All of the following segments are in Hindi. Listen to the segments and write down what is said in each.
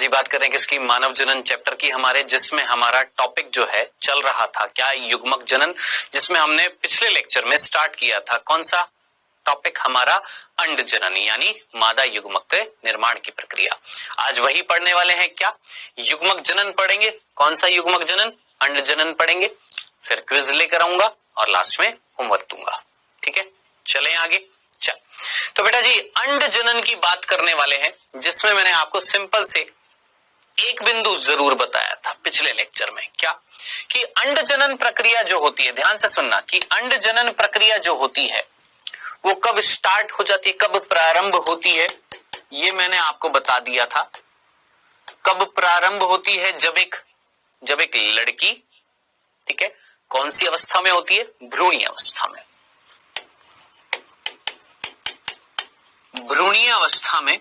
ही बात करें किसकी, मानव जनन चैप्टर की हमारे, जिसमें हमारा टॉपिक जो है चल रहा था क्या, युग्मक जनन, जिसमें हमने पिछले लेक्चर में स्टार्ट किया था कौन सा टॉपिक हमारा, अंड जनन यानी मादा युग्मक के निर्माण की प्रक्रिया। आज वही पढ़ने वाले हैं क्या, युग्मक जनन पढ़ेंगे। कौन सा युग्मक जनन, अंड जनन पढ़ेंगे, फिर क्विज लेकर आऊंगा और लास्ट में होमवर्क दूंगा। ठीक है, चलें आगे। चल तो बेटा जी अंड जनन की बात करने वाले हैं, जिसमें मैंने आपको सिंपल से एक बिंदु जरूर बताया था पिछले लेक्चर में, क्या कि अंड जनन प्रक्रिया जो होती है, ध्यान से सुनना, कि अंड जनन प्रक्रिया जो होती है वो कब स्टार्ट हो जाती है, कब प्रारंभ होती है, ये मैंने आपको बता दिया था। कब प्रारंभ होती है, जब एक लड़की, ठीक है, कौन सी अवस्था में होती है, भ्रूणीय अवस्था में, भ्रूणीय अवस्था में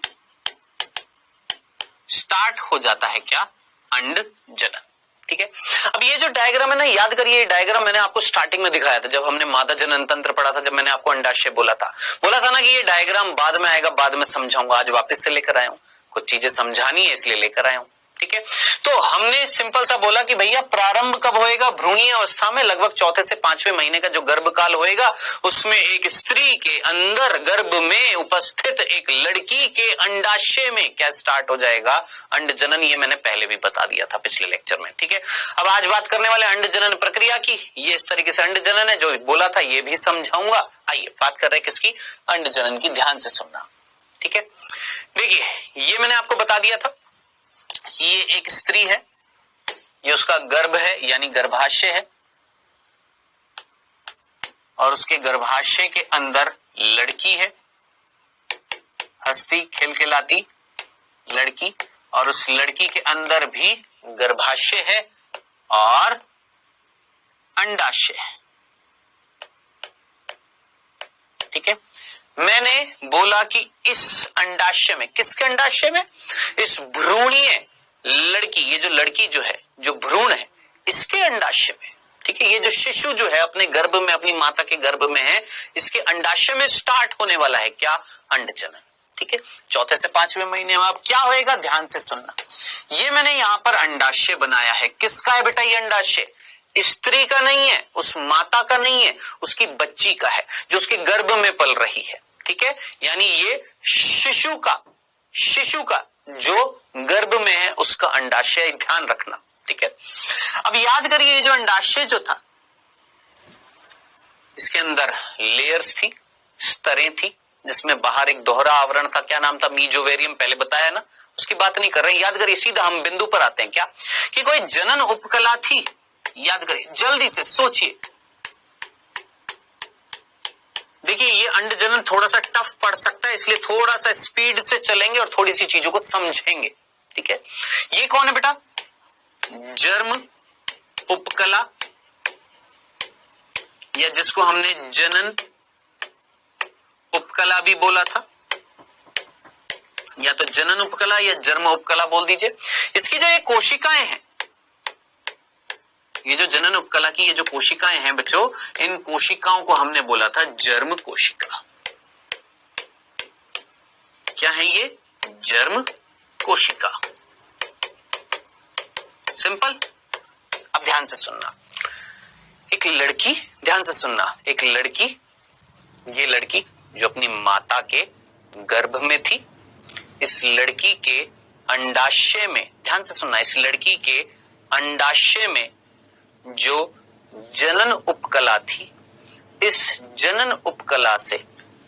स्टार्ट हो जाता है क्या, अंड जनन। ठीक है, अब ये जो डायग्राम है ना, याद करिए, ये डायग्राम मैंने आपको स्टार्टिंग में दिखाया था जब हमने मादा जनन तंत्र पढ़ा था, जब मैंने आपको अंडाशय बोला था ना कि ये डायग्राम बाद में आएगा, बाद में समझाऊंगा। आज वापस से लेकर आया हूं, कुछ चीजें समझानी है इसलिए लेकर आया हूं। ठीक है, तो हमने सिंपल सा बोला कि भैया प्रारंभ कब होएगा, भ्रूणीय अवस्था में, लगभग चौथे से पांचवें महीने का जो गर्भकाल होएगा, उसमें एक स्त्री के अंदर गर्भ में उपस्थित एक लड़की के अंडाशय में क्या स्टार्ट हो जाएगा, अंड जनन। ये मैंने पहले भी बता दिया था पिछले लेक्चर में। ठीक है, अब आज बात करने वाले अंड जनन प्रक्रिया की, ये इस तरीके से अंड जनन है, जो बोला था ये भी समझाऊंगा। आइए बात कर रहे हैं किसकी, अंड जनन की, ध्यान से सुनना। ठीक है, देखिए ये मैंने आपको बता दिया था, ये एक स्त्री है, ये उसका गर्भ है यानी गर्भाशय है, और उसके गर्भाशय के अंदर लड़की है, हंसती खिलखिलाती लड़की, और उस लड़की के अंदर भी गर्भाशय है और अंडाशय है। ठीक है, मैंने बोला कि इस अंडाशय में, किसके अंडाशय में, इस भ्रूणीय लड़की, ये जो लड़की जो है, जो भ्रूण है, इसके अंडाशय में, ठीक है, ये जो शिशु जो है अपने गर्भ में, अपनी माता के गर्भ में है, इसके अंडाशय में स्टार्ट होने वाला है क्या, अंड जनन। ठीक है, चौथे से पांचवें महीने में अब क्या होएगा, ध्यान से सुनना। ये मैंने यहां पर अंडाशय बनाया है, किसका है बेटा ये अंडाशय, स्त्री का नहीं है, उस माता का नहीं है, उसकी बच्ची का है, जो उसके गर्भ में पल रही है। ठीक है, यानी ये शिशु का जो गर्भ में है उसका अंडाशय, ध्यान रखना। ठीक है, अब याद करिए, ये जो अंडाशय जो था, इसके अंदर लेयर्स थी, स्तरें थी, जिसमें बाहर एक दोहरा आवरण था, क्या नाम था, मीजोवेरियम, पहले बताया ना, उसकी बात नहीं कर रहे। याद करिए, सीधा हम बिंदु पर आते हैं, क्या कि कोई जनन उपकला थी, याद करिए, जल्दी से सोचिए। देखिए ये अंड जनन थोड़ा सा टफ पड़ सकता है, इसलिए थोड़ा सा स्पीड से चलेंगे और थोड़ी सी चीजों को समझेंगे। ठीक है, ये कौन है बेटा, जर्म उपकला, या जिसको हमने जनन उपकला भी बोला था, या तो जनन उपकला या जर्म उपकला बोल दीजिए। इसकी जो ये कोशिकाएं हैं, ये जो जनन उपकला की ये जो कोशिकाएं हैं बच्चों, इन कोशिकाओं को हमने बोला था जर्म कोशिका। क्या है ये, जर्म कोशिका। सिंपल। अब ध्यान से सुनना, एक लड़की, ध्यान से सुनना, एक लड़की, ये लड़की जो अपनी माता के गर्भ में थी, इस लड़की के अंडाशय में, ध्यान से सुनना, इस लड़की के अंडाशय में जो जनन उपकला थी, इस जनन उपकला से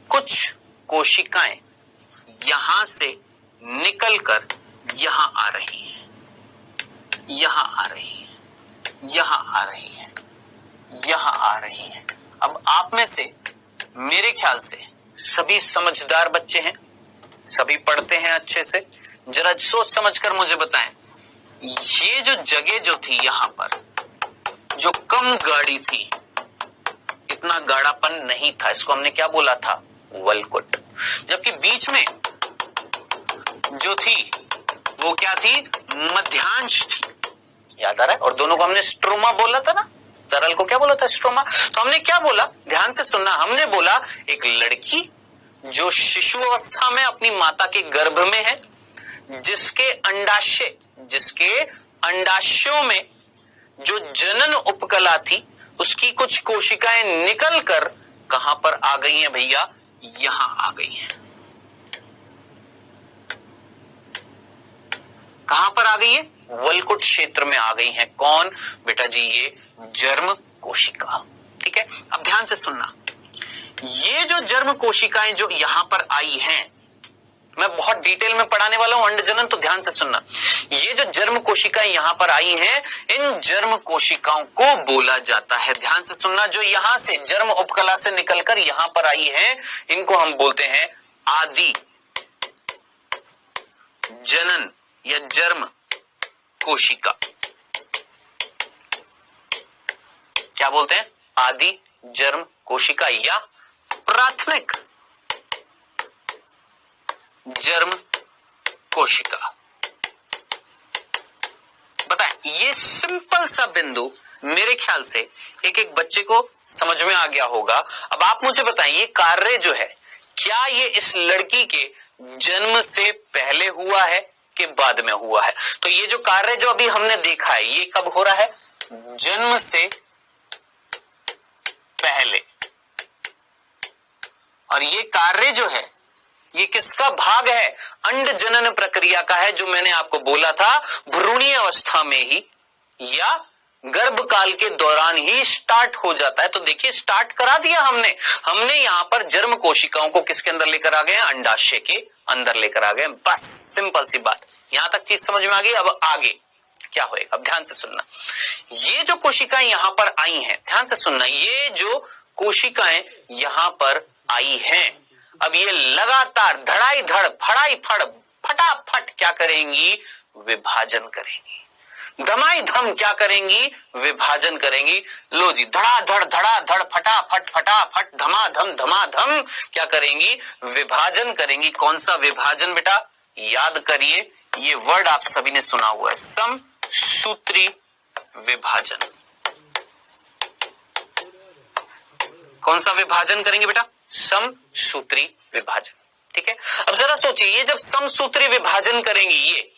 कुछ कोशिकाएं यहां से निकलकर यहां आ रही हैं, यहां आ रही हैं, यहां आ रही हैं, यहां आ रही हैं। अब आप में से मेरे ख्याल से सभी समझदार बच्चे हैं, सभी पढ़ते हैं अच्छे से, जरा सोच समझकर मुझे बताएं, ये जो जगह जो थी यहां पर, जो कम गाढ़ी थी, इतना गाढ़ापन नहीं था, इसको हमने क्या बोला था, वल्कुट। जबकि बीच में जो थी वो क्या थी, मध्यांश थी, याद आ रहा है, और दोनों को हमने स्ट्रोमा बोला था ना, तरल को क्या बोला था, स्ट्रोमा। तो हमने क्या बोला, ध्यान से सुनना, हमने बोला एक लड़की जो शिशु अवस्था में अपनी माता के गर्भ में है, जिसके अंडाशयों में जो जनन उपकला थी उसकी कुछ कोशिकाएं निकलकर कहां पर आ गई हैं भैया, यहां आ गई हैं। कहां पर आ गई है, वलकुट क्षेत्र में आ गई हैं। कौन बेटा जी, ये जर्म कोशिका। ठीक है, अब ध्यान से सुनना, ये जो जर्म कोशिकाएं जो यहां पर आई हैं, मैं बहुत डिटेल में पढ़ाने वाला हूं अंडजनन, तो ध्यान से सुनना। ये जो जर्म कोशिकाएं यहां पर आई हैं, इन जर्म कोशिकाओं को बोला जाता है, ध्यान से सुनना, जो यहां से जर्म उपकला से निकलकर यहां पर आई हैं, इनको हम बोलते हैं आदि जनन या जर्म कोशिका। क्या बोलते हैं, आदि जर्म कोशिका या प्राथमिक जर्म कोशिका। बताएं, ये सिंपल सा बिंदु मेरे ख्याल से एक एक बच्चे को समझ में आ गया होगा। अब आप मुझे बताएं, ये कार्य जो है, क्या ये इस लड़की के जन्म से पहले हुआ है कि बाद में हुआ है? तो ये जो कार्य जो अभी हमने देखा है, ये कब हो रहा है, जन्म से पहले। और ये कार्य जो है, ये किसका भाग है, अंड जनन प्रक्रिया का है, जो मैंने आपको बोला था भ्रूणीय अवस्था में ही या गर्भकाल के दौरान ही स्टार्ट हो जाता है। तो देखिए, स्टार्ट करा दिया हमने यहां पर जर्म कोशिकाओं को किसके अंदर लेकर आ गए, अंडाशय के अंदर लेकर आ गए। बस सिंपल सी बात, यहां तक चीज समझ में आ गई। अब आगे क्या होएगा, अब ध्यान से सुनना। ये जो कोशिकाएं यहां पर आई हैं, ध्यान से सुनना, ये जो कोशिकाएं यहां पर आई हैं, अब ये लगातार धड़ाई धड़ फड़ाई फड़ फटाफट क्या करेंगी, विभाजन करेंगी। धमाई धम क्या करेंगी, विभाजन करेंगी। लो जी, धड़ा धड़ फटाफट फटाफट धमाधम क्या करेंगी, विभाजन करेंगी। कौन सा विभाजन बेटा, याद करिए, ये वर्ड आप सभी ने सुना हुआ है, समसूत्री विभाजन। कौन सा विभाजन करेंगे बेटा, समसूत्री विभाजन। ठीक है, अब जरा सोचिए, ये जब समसूत्री विभाजन करेंगी ये,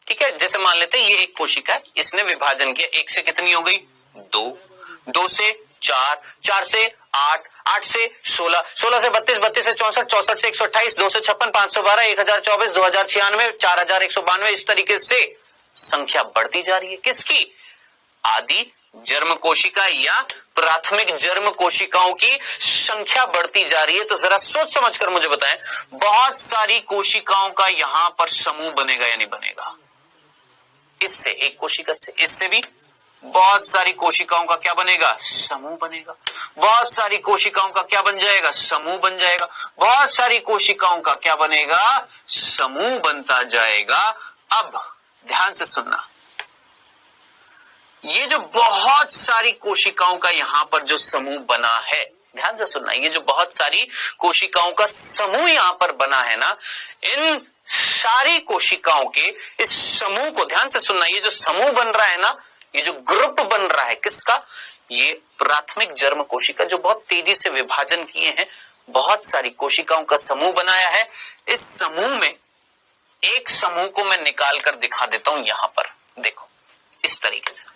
ठीक है, जैसे मान लेते हैं ये एक कोशिका है, इसने विभाजन किया, एक से कितनी हो गई, दो, दो से चार, चार से आठ, आठ से 16, 16 से 32, 32 से 64, 64 से 128, 2 से 56, 512, 1024, 2096, 4192, इस तरीके से संख्या बढ़ती जा रही है। किसकी, आदि जर्म कोशिका या प्राथमिक जर्म कोशिकाओं की संख्या बढ़ती जा रही है। तो जरा सोच समझ कर मुझे बताएं, बहुत सारी कोशिकाओं का यहां पर समूह बनेगा या नहीं बनेगा, इससे एक कोशिका से, इससे भी बहुत सारी कोशिकाओं का क्या बनेगा, समूह बनेगा। बहुत सारी कोशिकाओं का क्या बन जाएगा, समूह बन जाएगा। बहुत सारी कोशिकाओं का क्या बनेगा, समूह बनता जाएगा। अब ध्यान से सुनना, ये जो बहुत सारी कोशिकाओं का यहां पर जो समूह बना है, ध्यान से सुनना, ये जो बहुत सारी कोशिकाओं का समूह यहां पर बना है ना, इन सारी कोशिकाओं के इस समूह को ध्यान से सुनना, ये जो समूह बन रहा है ना, ये जो ग्रुप बन रहा है किसका, ये प्राथमिक जर्म कोशिका, जो बहुत तेजी से विभाजन किए हैं, बहुत सारी कोशिकाओं का समूह बनाया है। इस समूह में एक समूह को मैं निकाल कर दिखा देता हूं, यहां पर देखो इस तरीके से।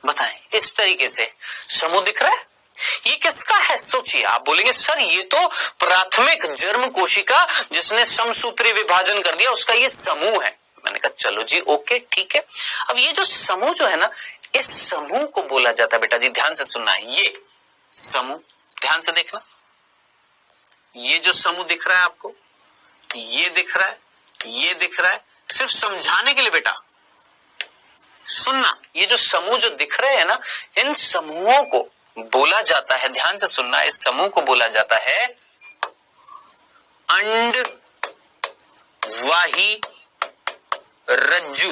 बताएं, इस तरीके से समूह दिख रहा है, ये किसका है, सोचिए। आप बोलेंगे सर ये तो प्राथमिक जर्म कोशिका जिसने समसूत्री विभाजन कर दिया, उसका ये समूह है। मैंने कहा चलो जी, ओके ठीक है। अब ये जो समूह जो है ना, इस समूह को बोला जाता है बेटा जी, ध्यान से सुनना है, ये समूह, ध्यान से देखना, ये जो समूह दिख रहा है आपको, ये दिख रहा है, ये दिख रहा है, सिर्फ समझाने के लिए बेटा सुनना, ये जो समूह जो दिख रहे हैं ना, इन समूहों को बोला जाता है, ध्यान से सुनना, इस समूह को बोला जाता है अंडवाही रज्जु।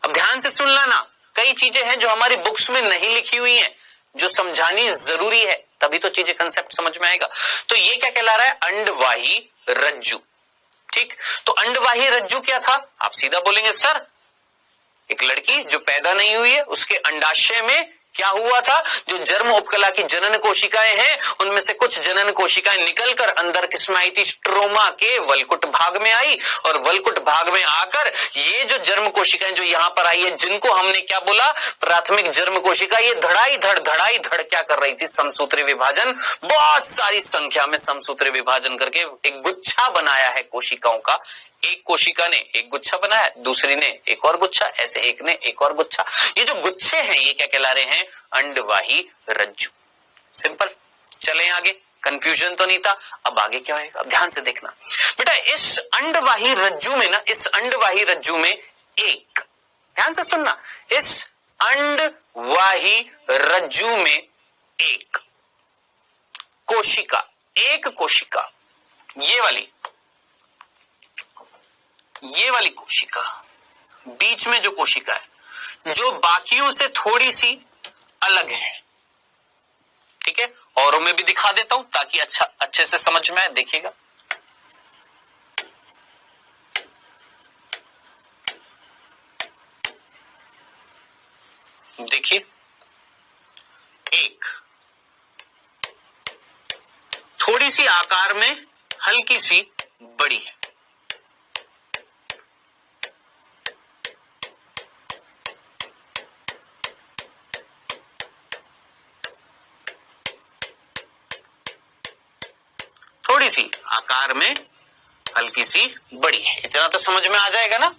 अब ध्यान से सुन लेना, कई चीजें हैं जो हमारी बुक्स में नहीं लिखी हुई हैं, जो समझानी जरूरी है, तभी तो चीजें कंसेप्ट समझ में आएगा। तो ये क्या कहला रहा है, अंडवाही रज्जु। ठीक, तो अंडवाही रज्जु क्या था, आप सीधा बोलेंगे सर एक लड़की जो पैदा नहीं हुई है, उसके अंडाशय में क्या हुआ था, जो जर्म उपकला की जनन कोशिकाएं हैं उनमें से कुछ जनन कोशिकाएं निकलकर अंदर किसमें आई थी, स्ट्रोमा के वलकुट भाग में आई, और वलकुट भाग में आकर ये जो जर्म कोशिकाएं जो यहां पर आई है, जिनको हमने क्या बोला, प्राथमिक जर्म कोशिका, ये धड़ाई धड़ क्या कर रही थी, समसूत्री विभाजन, बहुत सारी संख्या में समसूत्री विभाजन करके एक गुच्छा बनाया है कोशिकाओं का। एक कोशिका ने एक गुच्छा बनाया, दूसरी ने एक और गुच्छा, ऐसे एक ने एक और गुच्छा। ये जो गुच्छे हैं ये क्या कहला रहे हैं, अंडवाही रज्जु। सिंपल। चलें आगे, कंफ्यूजन तो नहीं था। अब आगे क्या होगा, अब ध्यान से देखना बेटा। इस अंडवाही रज्जु में ना, इस अंडवाही रज्जु में एक, ध्यान से सुनना, इस अंडवाही रज्जु में एक कोशिका, एक कोशिका, ये वाली कोशिका, बीच में जो कोशिका है जो बाकियों से थोड़ी सी अलग है, ठीक है। औरों में भी दिखा देता हूं ताकि अच्छे से समझ में आए। देखिएगा, देखिए, एक थोड़ी सी आकार में हल्की सी बड़ी है, थोड़ी सी आकार में हल्की सी बड़ी है। इतना तो समझ में आ जाएगा ना।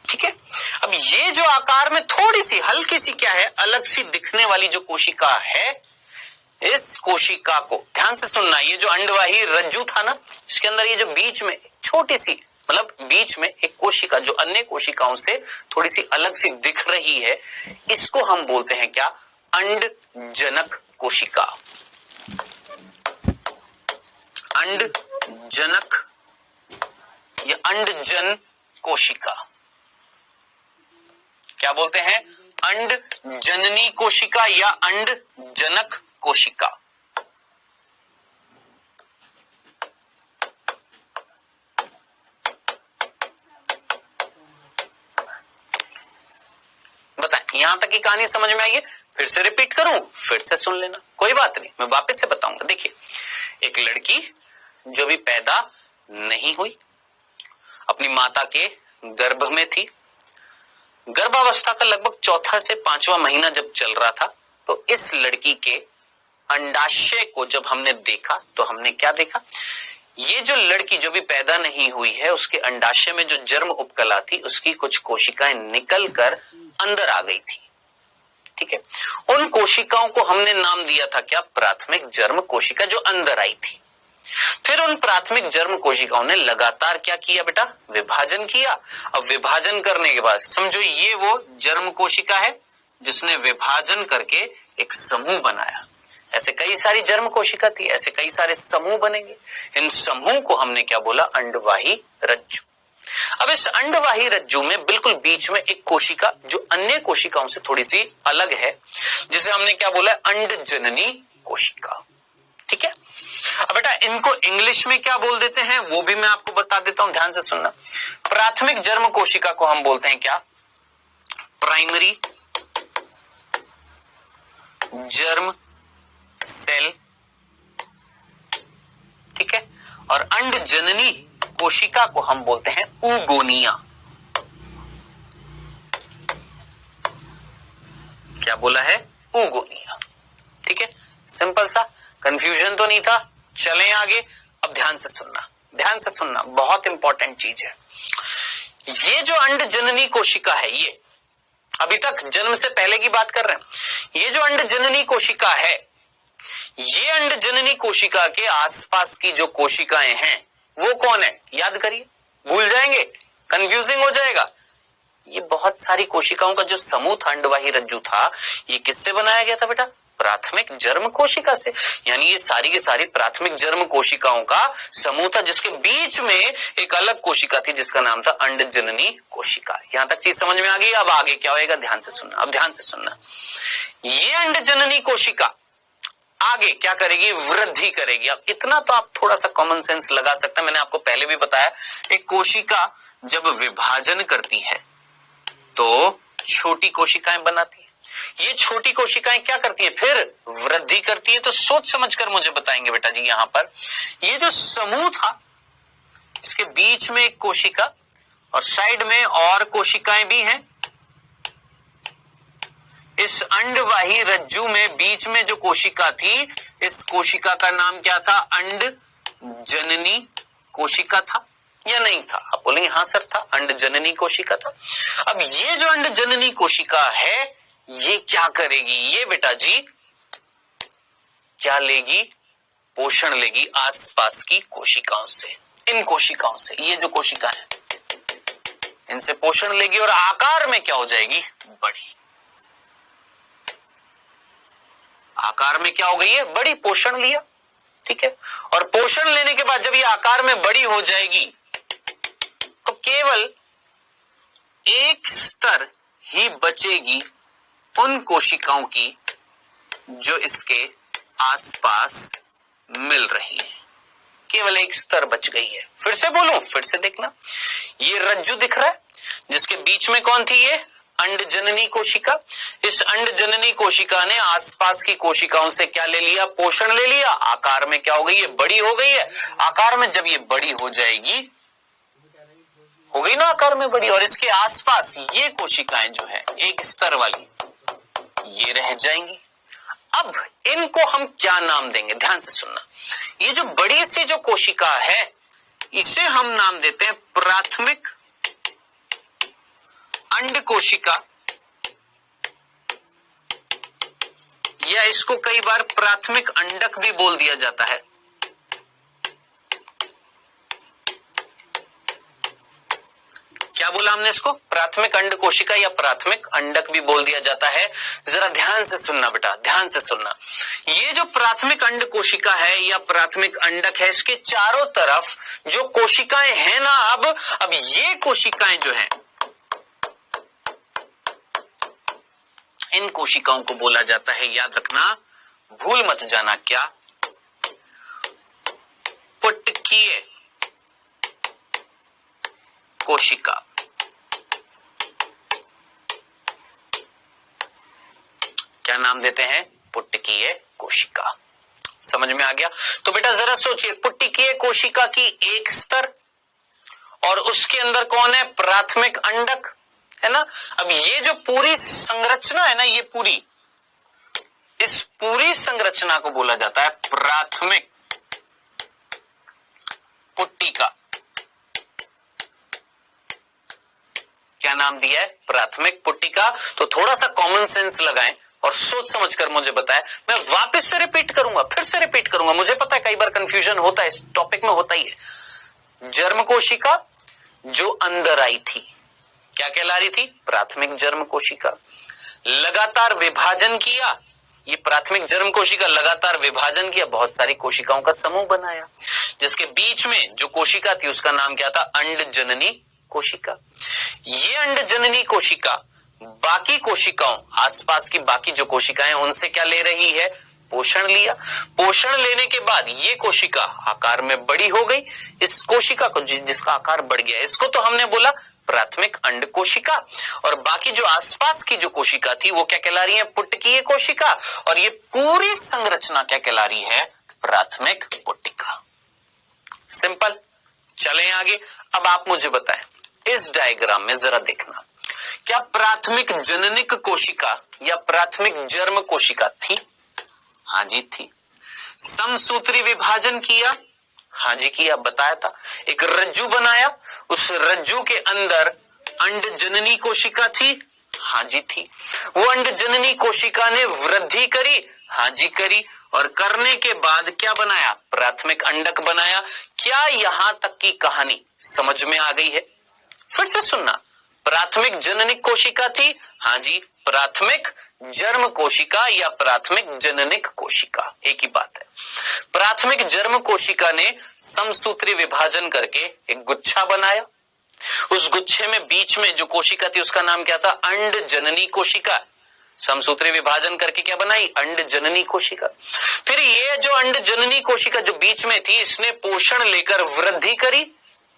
ठीक है। अब ये जो आकार में थोड़ी सी हल्की सी क्या है, अलग सी दिखने वाली जो कोशिका है, इस कोशिका को ध्यान से सुनना। ये जो अंडवाही रज्जु था ना, इसके अंदर ये जो बीच में छोटी सी, मतलब बीच में एक कोशिका जो अन्य कोशिकाओं से थोड़ी सी अलग सी दिख रही है, इसको हम बोलते हैं क्या, अंडजनक कोशिका। अंडजनक या अंडजन कोशिका क्या बोलते हैं, अंडजननी कोशिका या अंडजनक कोशिका। बताएं, यहां तक की कहानी समझ में आई है? फिर से रिपीट करूं, फिर से सुन लेना, कोई बात नहीं, मैं वापस से बताऊंगा। देखिए, एक लड़की जो भी पैदा नहीं हुई, अपनी माता के गर्भ में थी, गर्भावस्था का लगभग चौथा से पांचवा महीना जब चल रहा था, तो इस लड़की के अंडाशय को जब हमने देखा तो हमने क्या देखा, ये जो लड़की जो भी पैदा नहीं हुई है, उसके अंडाशय में जो जर्म उपकला थी, उसकी कुछ कोशिकाएं निकलकर अंदर आ गई थी। ठीक है, उन कोशिकाओं को हमने नाम दिया था क्या, प्राथमिक जर्म कोशिका, जो अंदर आई थी। फिर उन प्राथमिक जर्म कोशिकाओं ने लगातार क्या किया बेटा, विभाजन किया। अब विभाजन करने के बाद समझो ये वो जर्म कोशिका है जिसने विभाजन करके एक समूह बनाया। ऐसे कई सारी जर्म कोशिका थी, ऐसे कई सारे समूह बनेंगे। इन समूह को हमने क्या बोला, अंडवाही रज्जु। अब इस अंडवाही रज्जु में बिल्कुल बीच में एक कोशिका जो अन्य कोशिकाओं से थोड़ी सी अलग है, जिसे हमने क्या बोला, अंडजननी कोशिका। ठीक है। अब बेटा इनको इंग्लिश में क्या बोल देते हैं वो भी मैं आपको बता देता हूं, ध्यान से सुनना। प्राथमिक जर्म कोशिका को हम बोलते हैं क्या, प्राइमरी जर्म सेल। ठीक है। और अंडजननी कोशिका को हम बोलते हैं ऊगोनिया। क्या बोला है, ऊगोनिया। ठीक है, सिंपल सा, कंफ्यूजन तो नहीं था। चलें आगे, अब ध्यान से सुनना, ध्यान से सुनना, बहुत इंपॉर्टेंट चीज है। ये जो अंडजननी कोशिका है, ये अभी तक जन्म से पहले की बात कर रहे हैं, ये जो अंडजननी कोशिका है, ये अंडजननी कोशिका के आसपास की जो कोशिकाएं हैं वो कौन है, याद करिए, भूल जाएंगे, कंफ्यूजिंग हो जाएगा। ये बहुत सारी कोशिकाओं का जो समूह था, अंडवाही रज्जु था, ये किससे बनाया गया था बेटा, प्राथमिक जर्म कोशिका से। यानी ये सारी की सारी प्राथमिक जर्म कोशिकाओं का समूह था, जिसके बीच में एक अलग कोशिका थी जिसका नाम था अंडजननी कोशिका। यहां तक चीज समझ में आ गई। अब आगे क्या होएगा, ध्यान से सुनना, अब ध्यान से सुनना। ये अंडजननी कोशिका आगे क्या करेगी, वृद्धि करेगी। अब इतना तो आप थोड़ा सा कॉमन सेंस लगा सकते हैं, मैंने आपको पहले भी बताया, एक कोशिका जब विभाजन करती है तो छोटी कोशिकाएं बनाती है, ये छोटी कोशिकाएं क्या करती है, फिर वृद्धि करती है। तो सोच समझकर मुझे बताएंगे बेटा जी, यहां पर ये जो समूह था, इसके बीच में एक कोशिका और साइड में और कोशिकाएं भी हैं। इस अंडवाही रज्जु में बीच में जो कोशिका थी, इस कोशिका का नाम क्या था, अंड जननी कोशिका था या नहीं था? आप बोलेंगे हाँ सर था, अंड जननी कोशिका था। अब ये जो अंड जननी कोशिका है, ये क्या करेगी, ये बेटा जी क्या लेगी, पोषण लेगी आसपास की कोशिकाओं से, इन कोशिकाओं से, ये जो कोशिका है इनसे पोषण लेगी और आकार में क्या हो जाएगी, बड़ी। आकार में क्या हो गई है, बड़ी, पोषण लिया, ठीक है। और पोषण लेने के बाद जब ये आकार में बड़ी हो जाएगी तो केवल एक स्तर ही बचेगी उन कोशिकाओं की जो इसके आसपास मिल रही है, केवल एक स्तर बच गई है। फिर से बोलूं, फिर से देखना, ये रज्जु दिख रहा है जिसके बीच में कौन थी, ये अंडजननी कोशिका। इस अंडजननी कोशिका ने आसपास की कोशिकाओं से क्या ले लिया, पोषण ले लिया, आकार में क्या हो गई है, बड़ी हो गई है। आकार में जब ये बड़ी हो जाएगी, हो गई ना आकार में बड़ी, और इसके आसपास ये कोशिकाएं जो है एक स्तर वाली, ये रह जाएंगी। अब इनको हम क्या नाम देंगे, ध्यान से सुनना। ये जो बड़ी सी जो कोशिका है, इसे हम नाम देते हैं प्राथमिक अंड कोशिका, या इसको कई बार प्राथमिक अंडक भी बोल दिया जाता है। क्या बोला हमने इसको, प्राथमिक अंड कोशिका या प्राथमिक अंडक भी बोल दिया जाता है। जरा ध्यान से सुनना बेटा, ध्यान से सुनना। ये जो प्राथमिक अंड कोशिका है या प्राथमिक अंडक है, इसके चारों तरफ जो कोशिकाएं हैं ना, अब ये कोशिकाएं जो हैं, इन कोशिकाओं को बोला जाता है, याद रखना, भूल मत जाना, क्या, पुटकीय कोशिका। क्या नाम देते हैं, पुटकीय कोशिका। समझ में आ गया? तो बेटा जरा सोचिए, पुटकीय कोशिका की एक स्तर और उसके अंदर कौन है, प्राथमिक अंडक, है ना। अब ये जो पूरी संरचना है ना, ये पूरी, इस पूरी संरचना को बोला जाता है प्राथमिक पुट्टिका। क्या नाम दिया है, प्राथमिक पुट्टिका। तो थोड़ा सा कॉमन सेंस लगाएं और सोच समझकर मुझे बताएं। मैं वापस से रिपीट करूंगा, फिर से रिपीट करूंगा, मुझे पता है कई बार कंफ्यूजन होता है, इस टॉपिक में होता ही है। जर्म कोशिका जो अंदर आई थी, क्या कहला रही थी, प्राथमिक जर्म कोशिका। लगातार विभाजन किया, ये प्राथमिक जर्म कोशिका लगातार विभाजन किया, बहुत सारी कोशिकाओं का समूह बनाया, जिसके बीच में जो कोशिका थी उसका नाम क्या था, अंडजननी कोशिका। ये अंडजननी कोशिका बाकी कोशिकाओं, आसपास की बाकी जो कोशिकाएं उनसे क्या ले रही है, पोषण लिया। पोषण लेने के बाद ये कोशिका आकार में बड़ी हो गई। इस कोशिका को, जिसका आकार बढ़ गया, इसको तो हमने बोला प्राथमिक अंड कोशिका, और बाकी जो आसपास की जो कोशिका थी वो क्या कहला रही है, पुटकीय कोशिका, और ये पूरी संरचना क्या कहला रही है, प्राथमिक पुट्टिका। सिंपल। चलें आगे। अब आप मुझे बताएं, इस डायग्राम में जरा देखना, क्या प्राथमिक जननिक कोशिका या प्राथमिक जर्म कोशिका थी? हाँ जी थी। समसूत्री विभाजन किया? हाँ जी किया, बताया था। एक रज्जु बनाया, उस रज्जु के अंदर अंडजननी कोशिका थी? हाँ जी थी। वो अंडजननी कोशिका ने वृद्धि करी? हाँ जी करी। और करने के बाद क्या बनाया, प्राथमिक अंडक बनाया। क्या यहां तक की कहानी समझ में आ गई है? फिर से सुनना, प्राथमिक जननिक कोशिका थी? हाँ जी। प्राथमिक जर्म कोशिका या प्राथमिक जननिक कोशिका, एक ही बात है। प्राथमिक जर्म कोशिका ने समसूत्री विभाजन करके एक गुच्छा बनाया। उस गुच्छे में बीच में जो कोशिका थी उसका नाम क्या था, अंड जननी कोशिका। समसूत्री विभाजन करके क्या बनाई, अंड जननी कोशिका। फिर ये जो अंड जननी कोशिका जो बीच में थी, इसने पोषण लेकर वृद्धि करी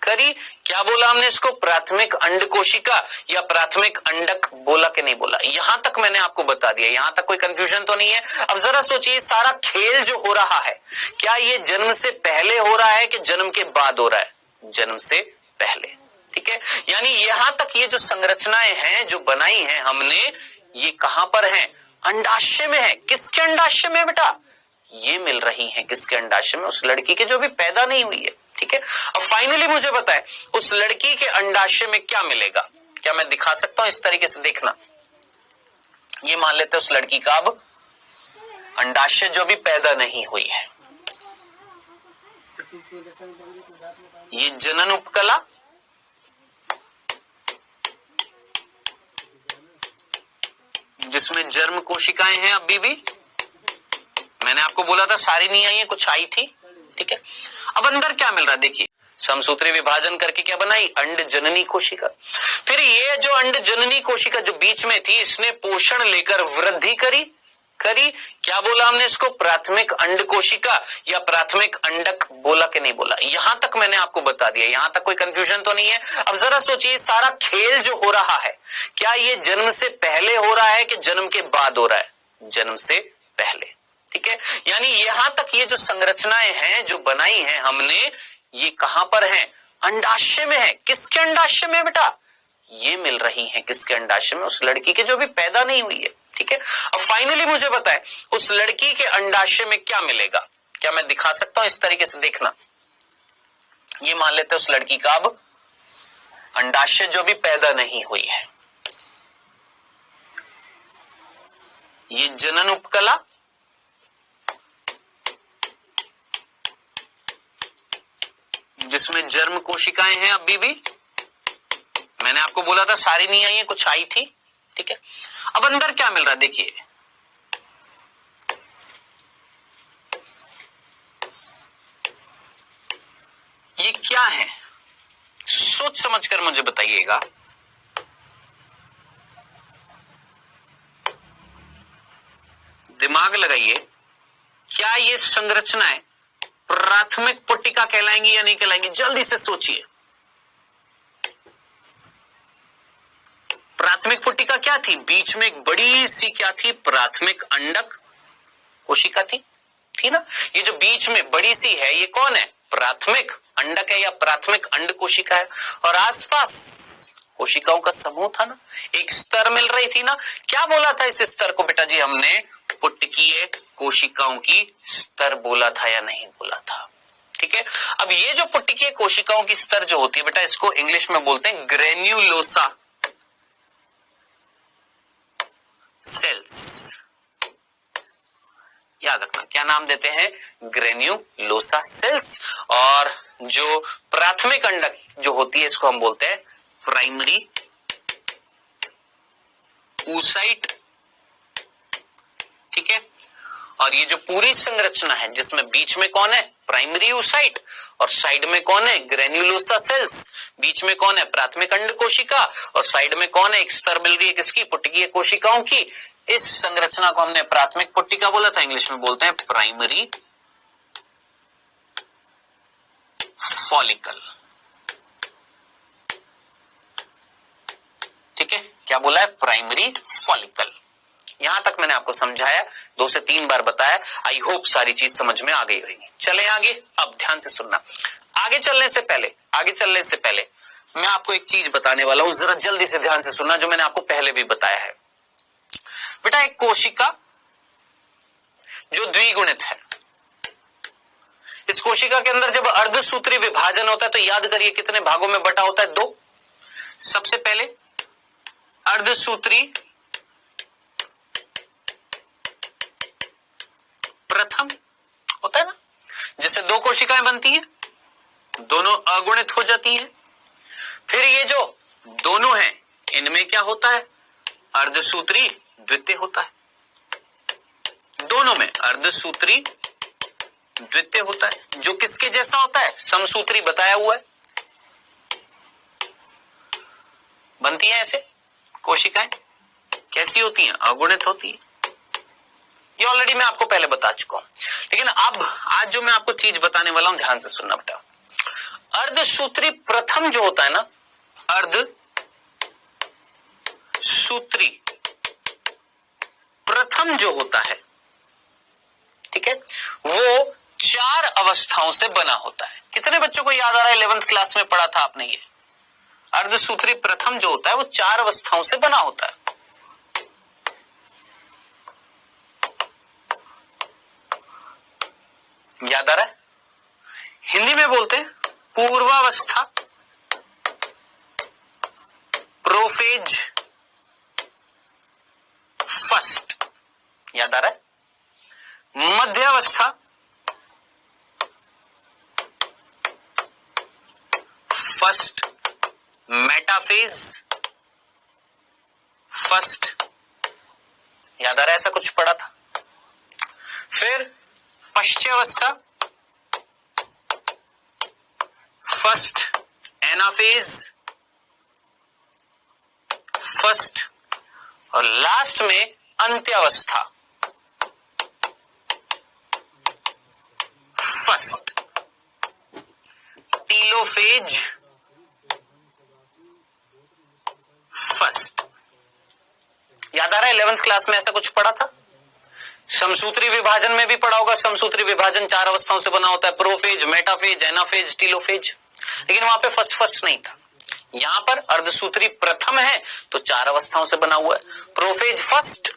क्या बोला हमने इसको, प्राथमिक अंड कोशिका या प्राथमिक अंडक बोला कि नहीं बोला। यहां तक मैंने आपको बता दिया, यहां तक कोई कंफ्यूजन तो नहीं है। अब जरा सोचिए, सारा खेल जो हो रहा है, क्या ये जन्म से पहले हो रहा है कि जन्म के बाद हो रहा है, जन्म से पहले। ठीक है, यानी यहां तक ये जो संरचनाएं हैं जो बनाई हैं हमने, ये कहां पर हैं, अंडाशय में है। किसके अंडाशय में बेटा, ये मिल रही हैं किसके अंडाशय में, उस लड़की के जो भी पैदा नहीं हुई है। ठीक है, अब फाइनली मुझे बताएं उस लड़की के अंडाशय में क्या मिलेगा, क्या मैं दिखा सकता हूं इस तरीके से, देखना। ये मान लेते हैं उस लड़की का अब अंडाशय जो भी पैदा नहीं हुई है, ये जनन उपकला, जिसमें जर्म कोशिकाएं हैं अभी भी, मैंने आपको बोला था सारी नहीं आई है, कुछ आई थी। ठीक है, अब अंदर क्या मिल रहा है, देखिए समसूत्री विभाजन करके क्या बनाई, अंड जननी कोशिका। फिर ये जो अंड जननी कोशिका जो बीच में थी, इसने पोषण लेकर वृद्धि करी क्या बोला हमने इसको, प्राथमिक अंड कोशिका या प्राथमिक अंडक बोला कि नहीं बोला। यहां तक मैंने आपको बता दिया, यहां तक कोई कंफ्यूजन तो नहीं है। अब जरा सोचिए, सारा खेल जो हो रहा है, क्या ये जन्म से पहले हो रहा है कि जन्म के बाद हो रहा है, जन्म से पहले। ठीक है, यानी यहां तक ये जो संरचनाएं हैं जो बनाई हैं हमने, ये कहां पर हैं, अंडाशय में है। किसके अंडाशय में बेटा, ये मिल रही हैं किसके अंडाशय में, उस लड़की के जो भी पैदा नहीं हुई है। ठीक है, अब फाइनली मुझे बताएं उस लड़की के अंडाशय में क्या मिलेगा, क्या मैं दिखा सकता हूं इस तरीके से, देखना। ये मान लेते हैं उस लड़की का अब अंडाशय जो भी पैदा नहीं हुई है, ये जनन उपकला, जिसमें जर्म कोशिकाएं हैं अभी भी, मैंने आपको बोला था सारी नहीं आई है, कुछ आई थी। ठीक है, अब अंदर क्या मिल रहा है, देखिए ये क्या है, सोच समझकर मुझे बताइएगा। दिमाग लगाइए, क्या ये संरचनाएं प्राथमिक पुट्टिका कहलाएंगी या नहीं कहलाएंगी, जल्दी से सोचिए। प्राथमिक पुट्टिका क्या थी, बीच में एक बड़ी सी क्या थी, प्राथमिक अंडक कोशिका थी ना। ये जो बीच में बड़ी सी है, ये कौन है, प्राथमिक अंडक है या प्राथमिक अंड कोशिका है, और आसपास कोशिकाओं का समूह था ना, एक स्तर मिल रही थी ना। क्या बोला था इस स्तर को बेटा जी हमने, पुट्टिकीय कोशिकाओं की स्तर बोला था या नहीं बोला था। ठीक है, अब ये जो पुट्टिकीय कोशिकाओं की स्तर जो होती है बेटा, इसको इंग्लिश में बोलते हैं ग्रेन्युलोसा सेल्स। याद रखना, क्या नाम देते हैं, ग्रेन्युलोसा सेल्स। और जो प्राथमिक अंडक जो होती है, इसको हम बोलते हैं प्राइमरी oocyte। ठीक है, और ये जो पूरी संरचना है, जिसमें बीच में कौन है, प्राइमरी oocyte, और साइड में कौन है, ग्रेन्युलोसा सेल्स। बीच में कौन है, प्राथमिक अंड कोशिका, और साइड में कौन है, एक स्तर मिल रही है किसकी, पुट्टिकीय कोशिकाओं की। इस संरचना को हमने प्राथमिक पुट्टिका बोला था, इंग्लिश में बोलते हैं प्राइमरी फॉलिकल। ठीक है, क्या बोला है, प्राइमरी फॉलिकल। यहां तक मैंने आपको समझाया, 2 से 3 बार बताया। आई होप सारी चीज समझ में आ गई होगी। चले आगे, अब ध्यान से सुनना। आगे चलने से पहले मैं आपको एक चीज बताने वाला हूं, जरा जल्दी से ध्यान से सुनना, जो मैंने आपको पहले भी बताया है। बेटा एक कोशिका जो द्विगुणित है, इस कोशिका के अंदर जब अर्धसूत्री विभाजन होता है तो याद करिए कितने भागों में बटा होता है, 2। सबसे पहले अर्धसूत्री प्रथम होता है ना, जैसे 2 कोशिकाएं बनती हैं, दोनों अगुणित हो जाती हैं। फिर ये जो दोनों हैं, इनमें क्या होता है, अर्धसूत्री द्वितीय होता है। दोनों में अर्धसूत्री द्वितीय होता है, जो किसके जैसा होता है, समसूत्री बताया हुआ है। बनती है ऐसे कोशिकाएं। कैसी होती हैं? अगुणित होती है। ये ऑलरेडी मैं आपको पहले बता चुका हूं, लेकिन अब आज जो मैं आपको चीज बताने वाला हूं ध्यान से सुनना बेटा। अर्धसूत्री प्रथम जो होता है ना, अर्धसूत्री प्रथम जो होता है, ठीक है, वो 4 अवस्थाओं से बना होता है। कितने बच्चों को याद आ रहा है? 11th क्लास में पढ़ा था आपने ये। अर्धसूत्री प्रथम जो होता है वो 4 अवस्थाओं से बना होता है। याद आ रहा है? हिंदी में बोलते हैं पूर्वावस्था, प्रोफेज, फर्स्ट। याद आ रहा है? मध्यावस्था, फर्स्ट, मेटाफेज, फर्स्ट। याद आ रहा है? ऐसा कुछ पढ़ा था। फिर पश्चावस्था, फर्स्ट, एनाफेज, फर्स्ट, और लास्ट में अंत्यावस्था, फर्स्ट, टीलोफेज, फर्स्ट। याद आ रहा है? 11th क्लास में ऐसा कुछ पढ़ा था। समसूत्री विभाजन में भी पढ़ा होगा। समसूत्री विभाजन 4 अवस्थाओं से बना होता है, प्रोफेज, मेटाफेज, एनाफेज, टीलोफेज। लेकिन वहां पे फर्स्ट नहीं था। यहां पर अर्धसूत्री प्रथम है तो 4 अवस्थाओं से बना हुआ है। प्रोफेज फर्स्ट,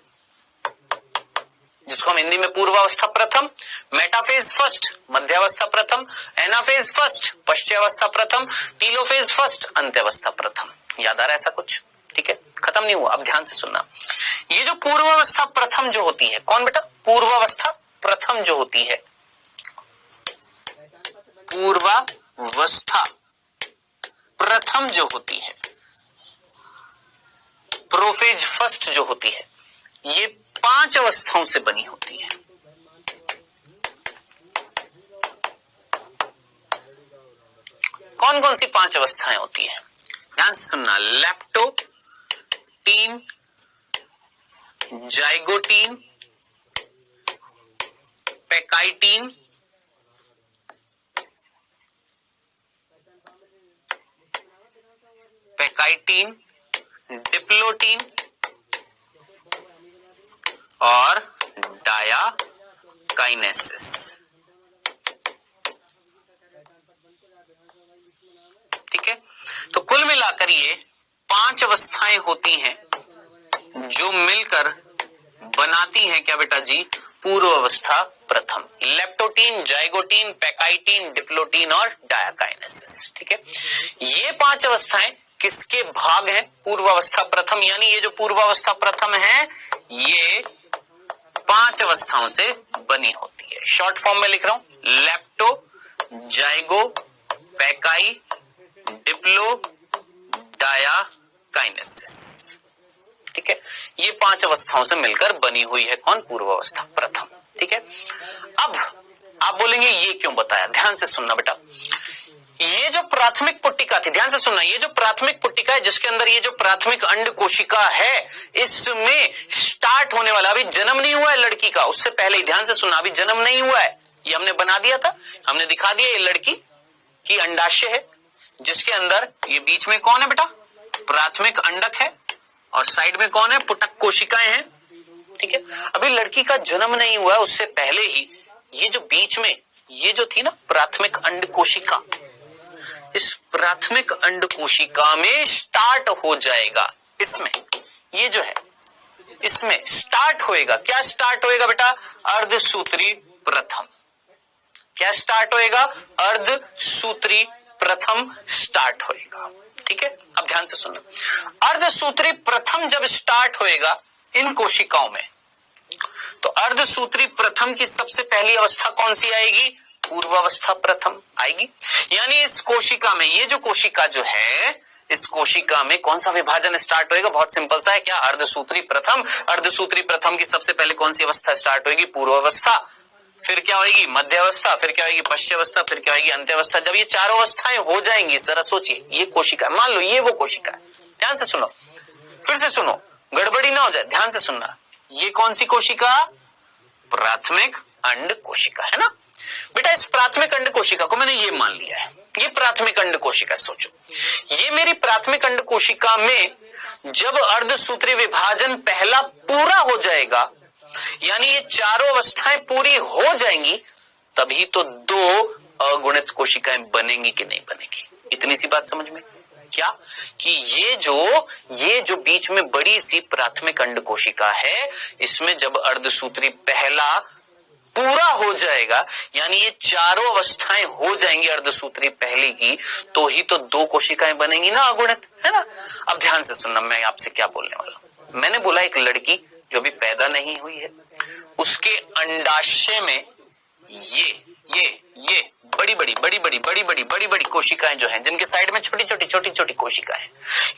जिसको हम हिंदी में पूर्वावस्था प्रथम, मेटाफेज फर्स्ट, मध्यावस्था प्रथम, एनाफेज फर्स्ट, पश्चावस्था प्रथम, टीलोफेज फर्स्ट, अंत्यावस्था प्रथम। याद आ रहा है ऐसा कुछ? ठीक है, खत्म नहीं हुआ। अब ध्यान से सुनना। ये जो पूर्वावस्था प्रथम जो होती है, कौन बेटा? पूर्वावस्था प्रथम जो होती है, पूर्वावस्था प्रथम जो होती है, प्रोफेज फर्स्ट जो होती है, ये 5 अवस्थाओं से बनी होती है। कौन कौन सी 5 अवस्थाएं होती है? ध्यान से सुनना। लैप्टोटीन, जाइगोटीन, पैकाइटीन, डिप्लोटीन और डायाकाइनेसिस। ठीक है, तो कुल मिलाकर ये 5 अवस्थाएं होती हैं जो मिलकर बनाती हैं क्या बेटा जी? पूर्व अवस्था प्रथम। लेप्टोटीन, जाइगोटीन, पैकाइटीन, डिप्लोटीन और डायाकाइनेसिस। ठीक है, ये 5 अवस्थाएं किसके भाग हैं? पूर्वावस्था प्रथम। यानी ये जो पूर्वावस्था प्रथम है ये 5 अवस्थाओं से बनी होती है। शॉर्ट फॉर्म में लिख रहा हूं, लेप्टो, जाइगो, पैकाई, डिप्लो, डायाकाइनेसिस। ठीक है, ये 5 अवस्थाओं से मिलकर बनी हुई है कौन? पूर्वावस्था प्रथम। ठीक है, अब आप बोलेंगे ये क्यों बताया? ध्यान से सुनना बेटा। ये जो प्राथमिक पुट्टिका थी, ध्यान से सुनना, ये जो प्राथमिक पुट्टिका है जिसके अंदर ये जो प्राथमिक अंड कोशिका है, इसमें स्टार्ट होने वाला, अभी जन्म नहीं हुआ है लड़की का, उससे पहले ही ध्यान से सुनना, अभी जन्म नहीं हुआ है, ये हमने बना दिया था, हमने दिखा दिया ये लड़की की अंडाशय है जिसके अंदर ये बीच में कौन है बेटा? प्राथमिक अंडक है और साइड में कौन है? पुटक कोशिकाएं हैं। ठीक है, अभी लड़की का जन्म नहीं हुआ है, उससे पहले ही ये जो बीच में ये जो थी ना प्राथमिक अंड कोशिका, इस प्राथमिक अंड कोशिका में स्टार्ट हो जाएगा, इसमें ये जो है इसमें स्टार्ट होएगा। क्या स्टार्ट होएगा बेटा? अर्धसूत्री प्रथम। क्या स्टार्ट होएगा? अर्धसूत्री प्रथम स्टार्ट होएगा। ठीक है, अब ध्यान से सुनो। अर्धसूत्री प्रथम जब स्टार्ट होएगा इन कोशिकाओं में, तो अर्धसूत्री प्रथम की सबसे पहली अवस्था कौन सी आएगी? पूर्वावस्था प्रथम आएगी। यानी इस कोशिका में, ये जो कोशिका जो है, इस कोशिका में कौन सा विभाजन स्टार्ट होएगा? बहुत सिंपल सा है, क्या? अर्धसूत्री प्रथम। अर्धसूत्री प्रथम की सबसे पहले कौन सी अवस्था स्टार्ट होगी? पूर्वावस्था। फिर क्या होगी? मध्यावस्था। फिर क्या होगी? पश्चावस्था। फिर क्या होगी? अंत्यावस्था। जब ये चारों अवस्थाएं हो जाएंगी, जरा सोचिए, ये कोशिका, मान लो ये वो कोशिका है, ध्यान से सुनो, फिर से सुनो, गड़बड़ी ना हो जाए, ध्यान से सुनना। ये कौन सी कोशिका? प्राथमिक अंड कोशिका, है ना बेटा। इस प्राथमिक अंड कोशिका को मैंने ये मान लिया है, ये प्राथमिक अंड कोशिका। सोचो, ये मेरी प्राथमिक अंड कोशिका में जब अर्धसूत्री विभाजन पहला पूरा हो जाएगा, यानी ये चारों अवस्थाएं पूरी हो जाएंगी, तभी तो 2 अगुणित कोशिकाएं बनेंगी कि नहीं बनेगी। इतनी सी बात समझ में क्या कि ये जो बीच में बड़ी सी प्राथमिक अंड कोशिका है, इसमें जब अर्धसूत्री पहला पूरा हो जाएगा, यानी ये चारों अवस्थाएं हो जाएंगी अर्धसूत्री पहली की, तो ही तो 2 कोशिकाएं बनेंगी ना अगुणित, है ना। अब ध्यान से सुनना, मैं आपसे क्या बोलने वाला हूं। मैंने बोला एक लड़की जो भी पैदा नहीं हुई है, उसके अंडाशय में ये बड़ी बड़ी कोशिकाएं जो हैं, जिनके साइड में छोटी छोटी कोशिकाएं,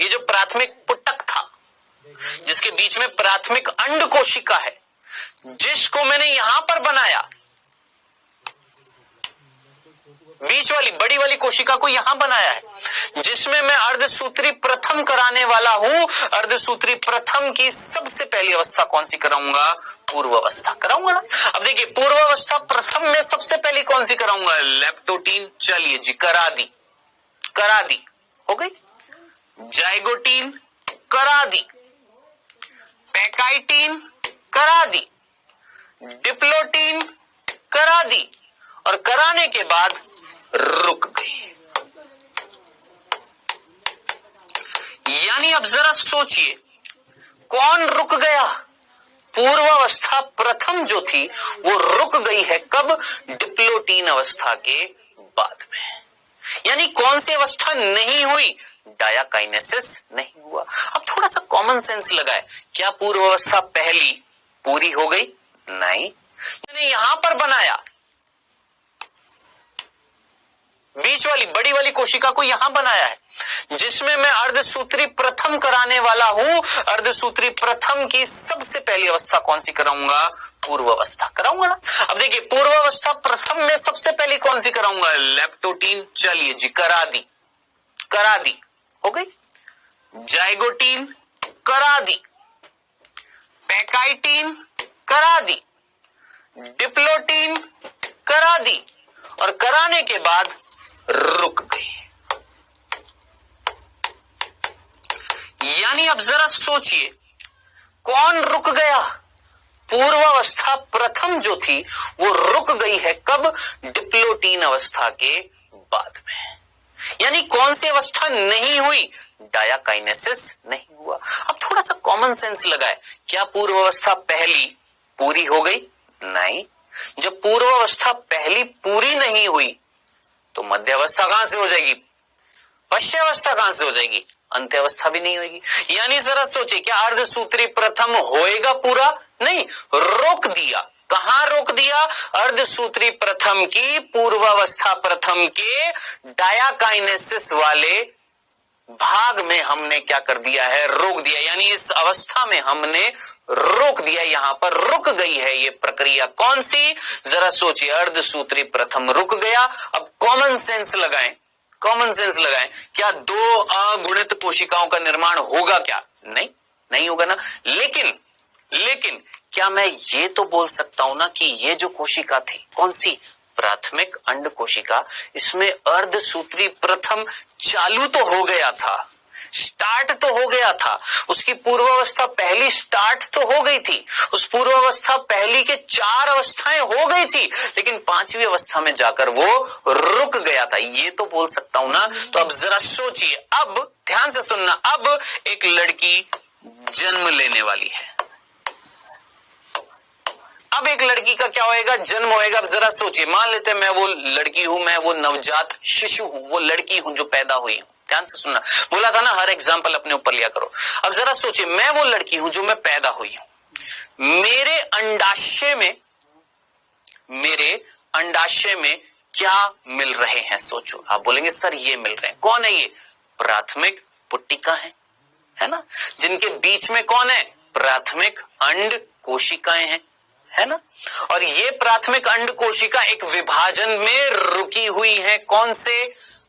ये जो प्राथमिक पुटक था, जिसके बीच में प्राथमिक अंड कोशिका है, जिसको मैंने यहां पर बनाया, बीच वाली बड़ी वाली कोशिका को यहां बनाया है, जिसमें मैं अर्धसूत्री प्रथम कराने वाला हूं। अर्धसूत्री प्रथम की सबसे पहली अवस्था कौन सी कराऊंगा? पूर्व अवस्था कराऊंगा ना। अब देखिए, पूर्व अवस्था प्रथम में सबसे पहली कौन सी कराऊंगा? लेप्टोटीन। चलिए जी, करा दी, हो गई। जाइगोटीन करा दी, पैकाइटीन करा दी, डिप्लोटीन करा दी, और कराने के बाद रुक गई। यानी अब जरा सोचिए, कौन रुक गया? पूर्वावस्था प्रथम जो थी वो रुक गई है, कब? डिप्लोटीन अवस्था के बाद में। यानी कौन सी अवस्था नहीं हुई? डायाकाइनेसिस नहीं हुआ। अब थोड़ा सा कॉमन सेंस लगाए, क्या पूर्व अवस्था पहली पूरी हो गई? नहीं। मैंने यहां पर बनाया, बीच वाली बड़ी वाली कोशिका को यहां बनाया है, जिसमें मैं अर्धसूत्री प्रथम कराने वाला हूं। अर्धसूत्री प्रथम की सबसे पहली अवस्था कौन सी कराऊंगा? पूर्व अवस्था कराऊंगा ना। अब देखिए, पूर्व अवस्था प्रथम में सबसे पहली कौन सी कराऊंगा? लेप्टोटीन। चलिए जी, करा दी, हो गई। जाइगोटीन करा दी, पैकाइटीन करा दी, डिप्लोटीन करा दी, और कराने के बाद रुक गई। यानी अब जरा सोचिए, कौन रुक गया? पूर्वावस्था प्रथम जो थी वो रुक गई है, कब? डिप्लोटीन अवस्था के बाद में। यानी कौन सी अवस्था नहीं हुई? डायाकाइनेसिस नहीं हुआ। अब थोड़ा सा कॉमन सेंस लगाए, क्या पूर्व अवस्था पहली पूरी हो गई? नहीं। जब पूर्व अवस्था पहली पूरी नहीं हुई, तो मध्य अवस्था कहां से हो जाएगी? पश्य अवस्था कहां से हो जाएगी? अंत्य अवस्था भी नहीं होगी। यानी जरा सोचिए, क्या अर्धसूत्री प्रथम होएगा पूरा? नहीं, रोक दिया। कहां रोक दिया? अर्धसूत्री प्रथम की पूर्वावस्था प्रथम के डायाकाइनेसिस वाले भाग में हमने क्या कर दिया है? रोक दिया। यानी इस अवस्था में हमने रोक दिया, यहां पर रुक गई है ये प्रक्रिया। कौन सी? जरा सोचिए, अर्धसूत्री प्रथम रुक गया। अब कॉमन सेंस लगाएं, क्या 2 अगुणित कोशिकाओं का निर्माण होगा क्या? नहीं होगा ना। लेकिन क्या मैं ये तो बोल सकता हूं ना कि ये जो कोशिका थी, कौन सी? प्राथमिक अंड कोशिका, इसमें अर्धसूत्री प्रथम चालू तो हो गया था, स्टार्ट तो हो गया था, उसकी पूर्वावस्था पहली स्टार्ट तो हो गई थी, उस पूर्वावस्था पहली के 4 अवस्थाएं हो गई थी, लेकिन 5वीं अवस्था में जाकर वो रुक गया था, ये तो बोल सकता हूं ना। तो अब जरा सोचिए, अब ध्यान से सुनना, अब एक लड़की जन्म लेने वाली है। अब एक लड़की का क्या होएगा? जन्म होएगा। अब जरा सोचिए, मान लेते हैं मैं वो लड़की हूं, मैं वो नवजात शिशु हूं, वो लड़की हूं जो पैदा हुई हूं। ध्यान से सुनना, बोला था ना हर एग्जाम्पल अपने ऊपर लिया करो। अब जरा सोचिए, मैं वो लड़की हूं जो मैं पैदा हुई हूं। मेरे अंडाशय में क्या मिल रहे हैं? सोचो। आप बोलेंगे सर ये मिल रहे हैं, कौन है ये? प्राथमिक पुट्टिका है ना, जिनके बीच में कौन है? प्राथमिक अंड कोशिकाएं हैं, है ना। और ये प्राथमिक अंड कोशिका एक विभाजन में रुकी हुई है, कौन से?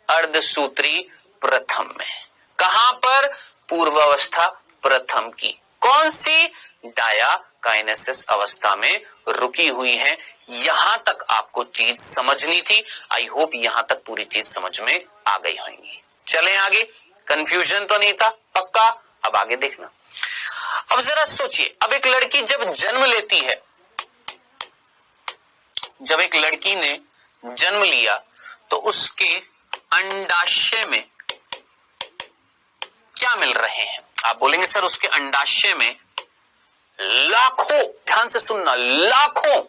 अर्धसूत्री प्रथम में। कहां पर? पूर्वावस्था प्रथम की। कौन सी? डायाकाइनेसिस अवस्था में रुकी हुई है। यहां तक आपको चीज समझनी थी। आई होप यहां तक पूरी चीज समझ में आ गई होंगी। चलें आगे, कंफ्यूजन तो नहीं था पक्का? अब आगे देखना। अब जरा सोचिए, अब एक लड़की जब जन्म लेती है, जब एक लड़की ने जन्म लिया तो उसके अंडाशय में क्या मिल रहे हैं? आप बोलेंगे सर उसके अंडाशय में लाखों, ध्यान से सुनना, लाखों,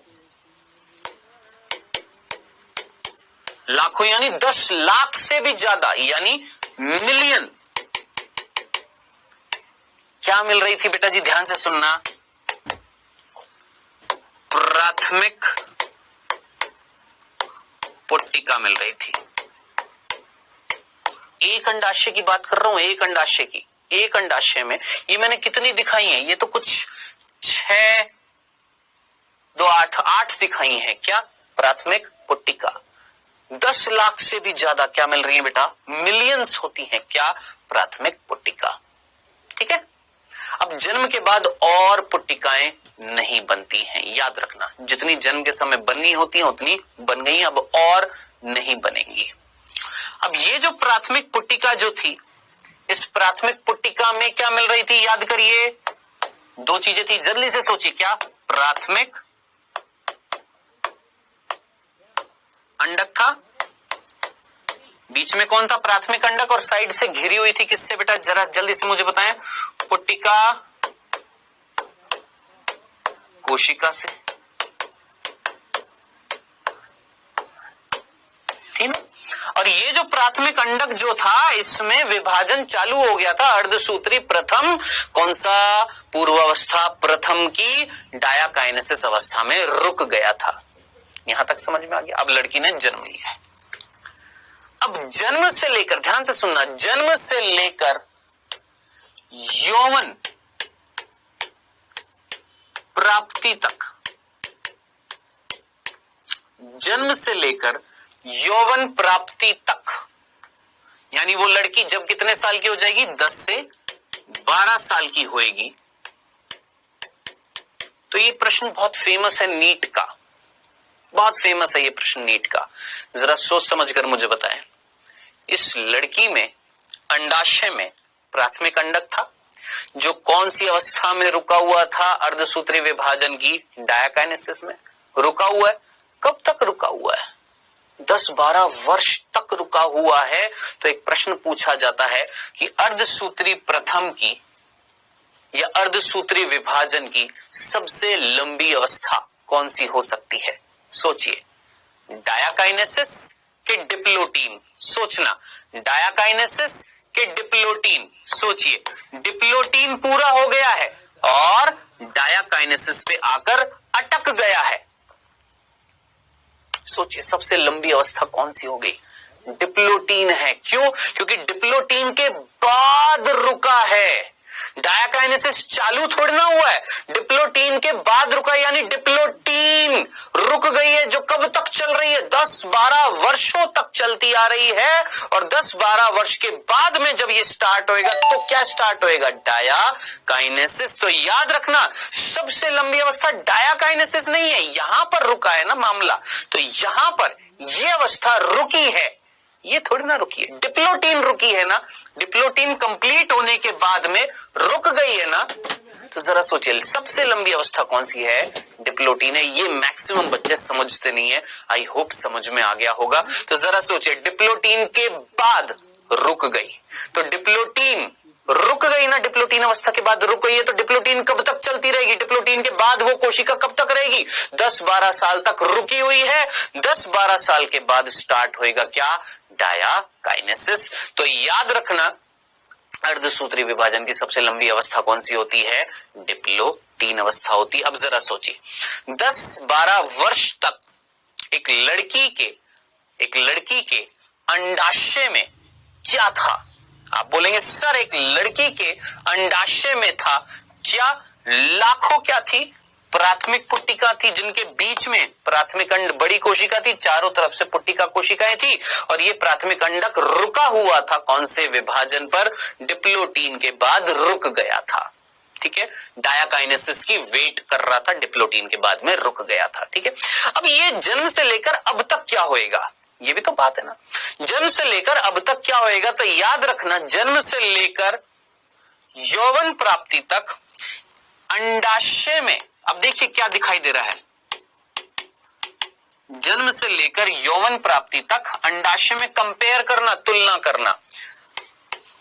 लाखों यानी 10 लाख से भी ज्यादा, यानी मिलियन, क्या मिल रही थी बेटा जी? ध्यान से सुनना, प्राथमिक पुट्टिका मिल रही थी। एक अंडाशय की बात कर रहा हूं, एक अंडाशय की। एक अंडाशय में ये मैंने कितनी दिखाई है? ये तो कुछ 6, 2, 8 दिखाई है। क्या? प्राथमिक पुट्टिका। 10 लाख से भी ज्यादा क्या मिल रही है बेटा? मिलियंस होती हैं क्या? प्राथमिक पुट्टिका। ठीक है। अब जन्म के बाद और पुट्टिकाएं नहीं बनती हैं, याद रखना। जितनी जन्म के समय बननी होती हैं उतनी बन गई, अब और नहीं बनेंगी। अब ये जो प्राथमिक पुट्टिका जो थी, इस प्राथमिक पुट्टिका में क्या मिल रही थी? याद करिए, 2 चीजें थी, जल्दी से सोचिए। क्या? प्राथमिक अंडक था, बीच में कौन था? प्राथमिक अंडक, और साइड से घिरी हुई थी किससे बेटा? जरा जल्दी से मुझे बताएं। पुट्टिका कोशिका से, ठीक ना? और ये जो प्राथमिक अंडक जो था, इसमें विभाजन चालू हो गया था। अर्धसूत्री प्रथम, कौन सा? पूर्वावस्था प्रथम की डायाकाइनेसिस अवस्था में रुक गया था। यहां तक समझ में आ गया? अब लड़की ने जन्म लिया है। अब जन्म से लेकर, ध्यान से सुनना, जन्म से लेकर यौवन प्राप्ति तक, जन्म से लेकर यौवन प्राप्ति तक, यानी वो लड़की जब कितने साल की हो जाएगी? 10 से 12 साल की होएगी। तो ये प्रश्न बहुत फेमस है नीट का, बहुत फेमस है ये प्रश्न नीट का। जरा सोच समझ कर मुझे बताएं, इस लड़की में अंडाशय में प्राथमिक अंडक था जो कौन सी अवस्था में रुका हुआ था? अर्धसूत्री विभाजन की डायाकाइनेसिस में रुका हुआ है। कब तक रुका हुआ है? 10-12 वर्ष तक रुका हुआ है। तो एक प्रश्न पूछा जाता है कि अर्धसूत्री प्रथम की या अर्धसूत्री विभाजन की सबसे लंबी अवस्था कौन सी हो सकती है? सोचिए। डायाकाइनेसिस के डिप्लोटीन, सोचना, डायाकाइनेसिस के डिप्लोटीन, सोचिए। डिप्लोटीन पूरा हो गया है और डायाकाइनेसिस पे आकर अटक गया है। सोचिए सबसे लंबी अवस्था कौन सी हो गई? डिप्लोटीन है। क्यों? क्योंकि डिप्लोटीन के बाद रुका है। डायाकाइनेसिस चालू थोड़ी ना हुआ है, डिप्लोटीन के बाद रुका, यानी डिप्लोटीन रुक गई है, जो कब तक चल रही है? 10-12 वर्षों तक चलती आ रही है। और 10-12 वर्ष के बाद में जब ये स्टार्ट होएगा तो क्या स्टार्ट होएगा? डायाकाइनेसिस। तो याद रखना, सबसे लंबी अवस्था डायाकाइनेसिस नहीं है, यहां पर रुका है ना मामला। तो यहां पर यह अवस्था रुकी है, ये थोड़ी ना रुकी है, डिप्लोटीन रुकी है ना। डिप्लोटीन कंप्लीट होने के बाद में रुक गई है ना। तो जरा सोचिए सबसे लंबी अवस्था कौन सी है? डिप्लोटीन है। ये मैक्सिमम बच्चे समझते नहीं है, आई होप समझ में आ गया होगा। तो जरा सोचिए, डिप्लोटीन के बाद रुक गई, तो डिप्लोटीन रुक गई ना, डिप्लोटीन अवस्था के बाद रुक गई है। तो डिप्लोटीन कब तक चलती रहेगी? डिप्लोटीन के बाद वो कोशिका कब तक रहेगी? 10-12 साल तक रुकी हुई है। 10-12 साल के बाद स्टार्ट होएगा क्या? डायाकाइनेसिस। तो याद रखना, अर्धसूत्री विभाजन की सबसे लंबी अवस्था कौन सी होती है? डिप्लोटीन अवस्था होती है। अब जरा सोचिए, 10-12 वर्ष तक एक लड़की के अंडाशय में क्या था? आप बोलेंगे सर एक लड़की के अंडाशय में था क्या? लाखों क्या थी? प्राथमिक पुट्टिका थी, जिनके बीच में प्राथमिक अंड बड़ी कोशिका थी, चारों तरफ से पुट्टिका कोशिकाएं थी। और ये प्राथमिक अंडक रुका हुआ था कौन से विभाजन पर? डिप्लोटीन के बाद रुक गया था। ठीक है, डायाकाइनेसिस की वेट कर रहा था, डिप्लोटीन के बाद में रुक गया था। ठीक है, अब ये जन्म से लेकर अब तक क्या होएगा, ये भी तो बात है ना, जन्म से लेकर अब तक क्या होएगा, तो याद रखना जन्म से लेकर यौवन प्राप्ति तक अंडाशय में, अब देखिए क्या दिखाई दे रहा है, जन्म से लेकर यौवन प्राप्ति तक अंडाशय में कंपेयर करना, तुलना करना।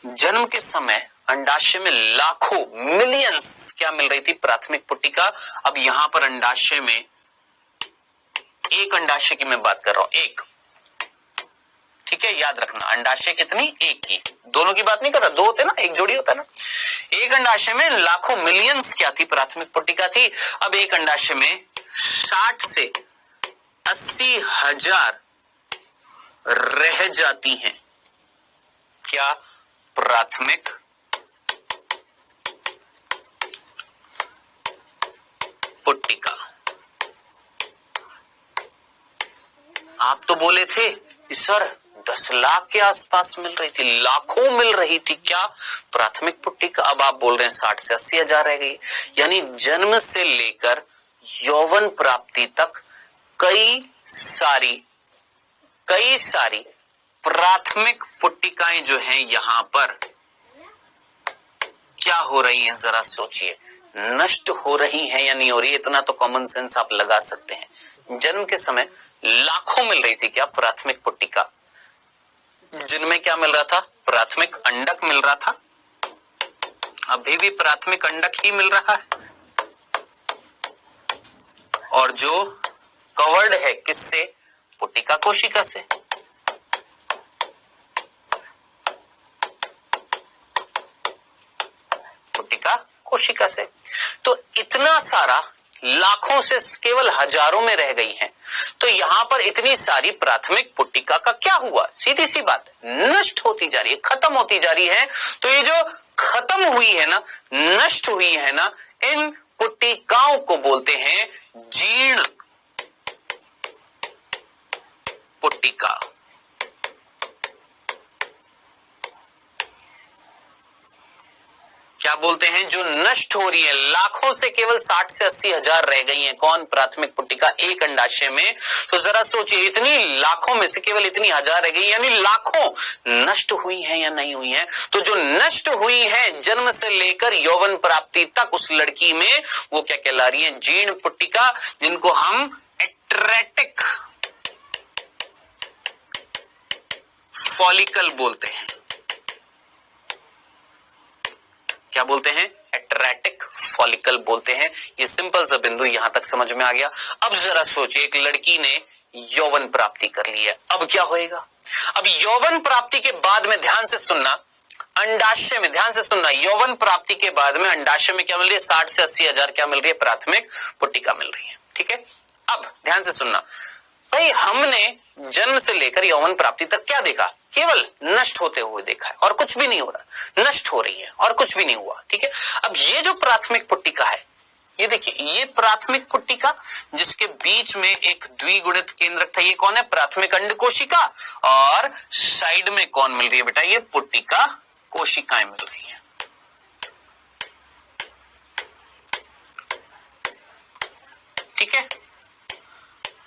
जन्म के समय अंडाशय में लाखों मिलियंस क्या मिल रही थी, प्राथमिक पुट्टिका। अब यहां पर अंडाशय में, एक अंडाशय की मैं बात कर रहा हूं, एक, ठीक है, याद रखना अंडाशय कितनी, एक की, दोनों की बात नहीं कर रहा, दो होते ना, एक जोड़ी होता है ना। एक अंडाशय में लाखों मिलियंस क्या थी, प्राथमिक पुट्टिका थी। अब एक अंडाशय में 60 से 80 हजार रह जाती हैं, क्या, प्राथमिक पुट्टिका। आप तो बोले थे कि सर 10 लाख के आसपास मिल रही थी, लाखों मिल रही थी, क्या, प्राथमिक पुट्टिका। अब आप बोल रहे हैं 60 से 80 हजार रह गई, यानी जन्म से लेकर यौवन प्राप्ति तक कई सारी प्राथमिक पुट्टिकाएं जो हैं यहां पर क्या हो रही हैं, जरा सोचिए, नष्ट हो रही हैं या नहीं हो रही। इतना तो कॉमन सेंस आप लगा सकते हैं। जन्म के समय लाखों मिल रही थी क्या, प्राथमिक पुट्टिका, जिनमें क्या मिल रहा था, प्राथमिक अंडक मिल रहा था, अभी भी प्राथमिक अंडक ही मिल रहा है, और जो कवर्ड है किससे, पुट्टिका कोशिका से। पुट्टिका कोशिका से। तो इतना सारा लाखों से केवल हजारों में रह गई हैं, तो यहां पर इतनी सारी प्राथमिक पुट्टिका का क्या हुआ, सीधी सी बात, नष्ट होती जा रही है, खत्म होती जा रही है। तो ये जो खत्म हुई है ना, नष्ट हुई है ना, इन पुट्टिकाओं को बोलते हैं जीर्ण पुट्टिका। क्या बोलते हैं, जो नष्ट हो रही है, लाखों से केवल 60 से 80 हजार रह गई हैं, कौन, प्राथमिक पुट्टिका एक अंडाशय में। तो जरा सोचिए, इतनी लाखों में से केवल इतनी हजार रह गई, यानी लाखों नष्ट हुई हैं या नहीं हुई हैं। तो जो नष्ट हुई है जन्म से लेकर यौवन प्राप्ति तक उस लड़की में, वो क्या कहला रही है, जीर्ण पुट्टिका, जिनको हम एट्रेटिक फॉलिकल बोलते हैं। क्या बोलते हैं, एट्रेटिक फॉलिकल बोलते हैं। ये सिंपल सा बिंदु यहां तक समझ में आ गया। अब जरा सोचिए, एक लड़की ने यौवन प्राप्ति कर ली है, अब क्या होएगा। अब यौवन प्राप्ति के बाद में ध्यान से सुनना, अंडाशय में, ध्यान से सुनना, यौवन प्राप्ति के बाद में अंडाशय में क्या मिल रही है, 60 से 80 हजार क्या मिल रही है, प्राथमिक पुट्टिका मिल रही है। ठीक है, अब ध्यान से सुनना भाई, हमने जन्म से लेकर यौवन प्राप्ति तक क्या देखा, केवल नष्ट होते हुए देखा है, और कुछ भी नहीं हो रहा, नष्ट हो रही है और कुछ भी नहीं हुआ। ठीक है, अब ये जो प्राथमिक पुट्टिका है, ये देखिए, ये प्राथमिक पुट्टिका जिसके बीच में एक द्विगुणित केंद्रक था, ये कौन है, प्राथमिक अंड कोशिका, और साइड में कौन मिल रही है बेटा, ये पुट्टिका कोशिकाएं मिल रही है। ठीक है,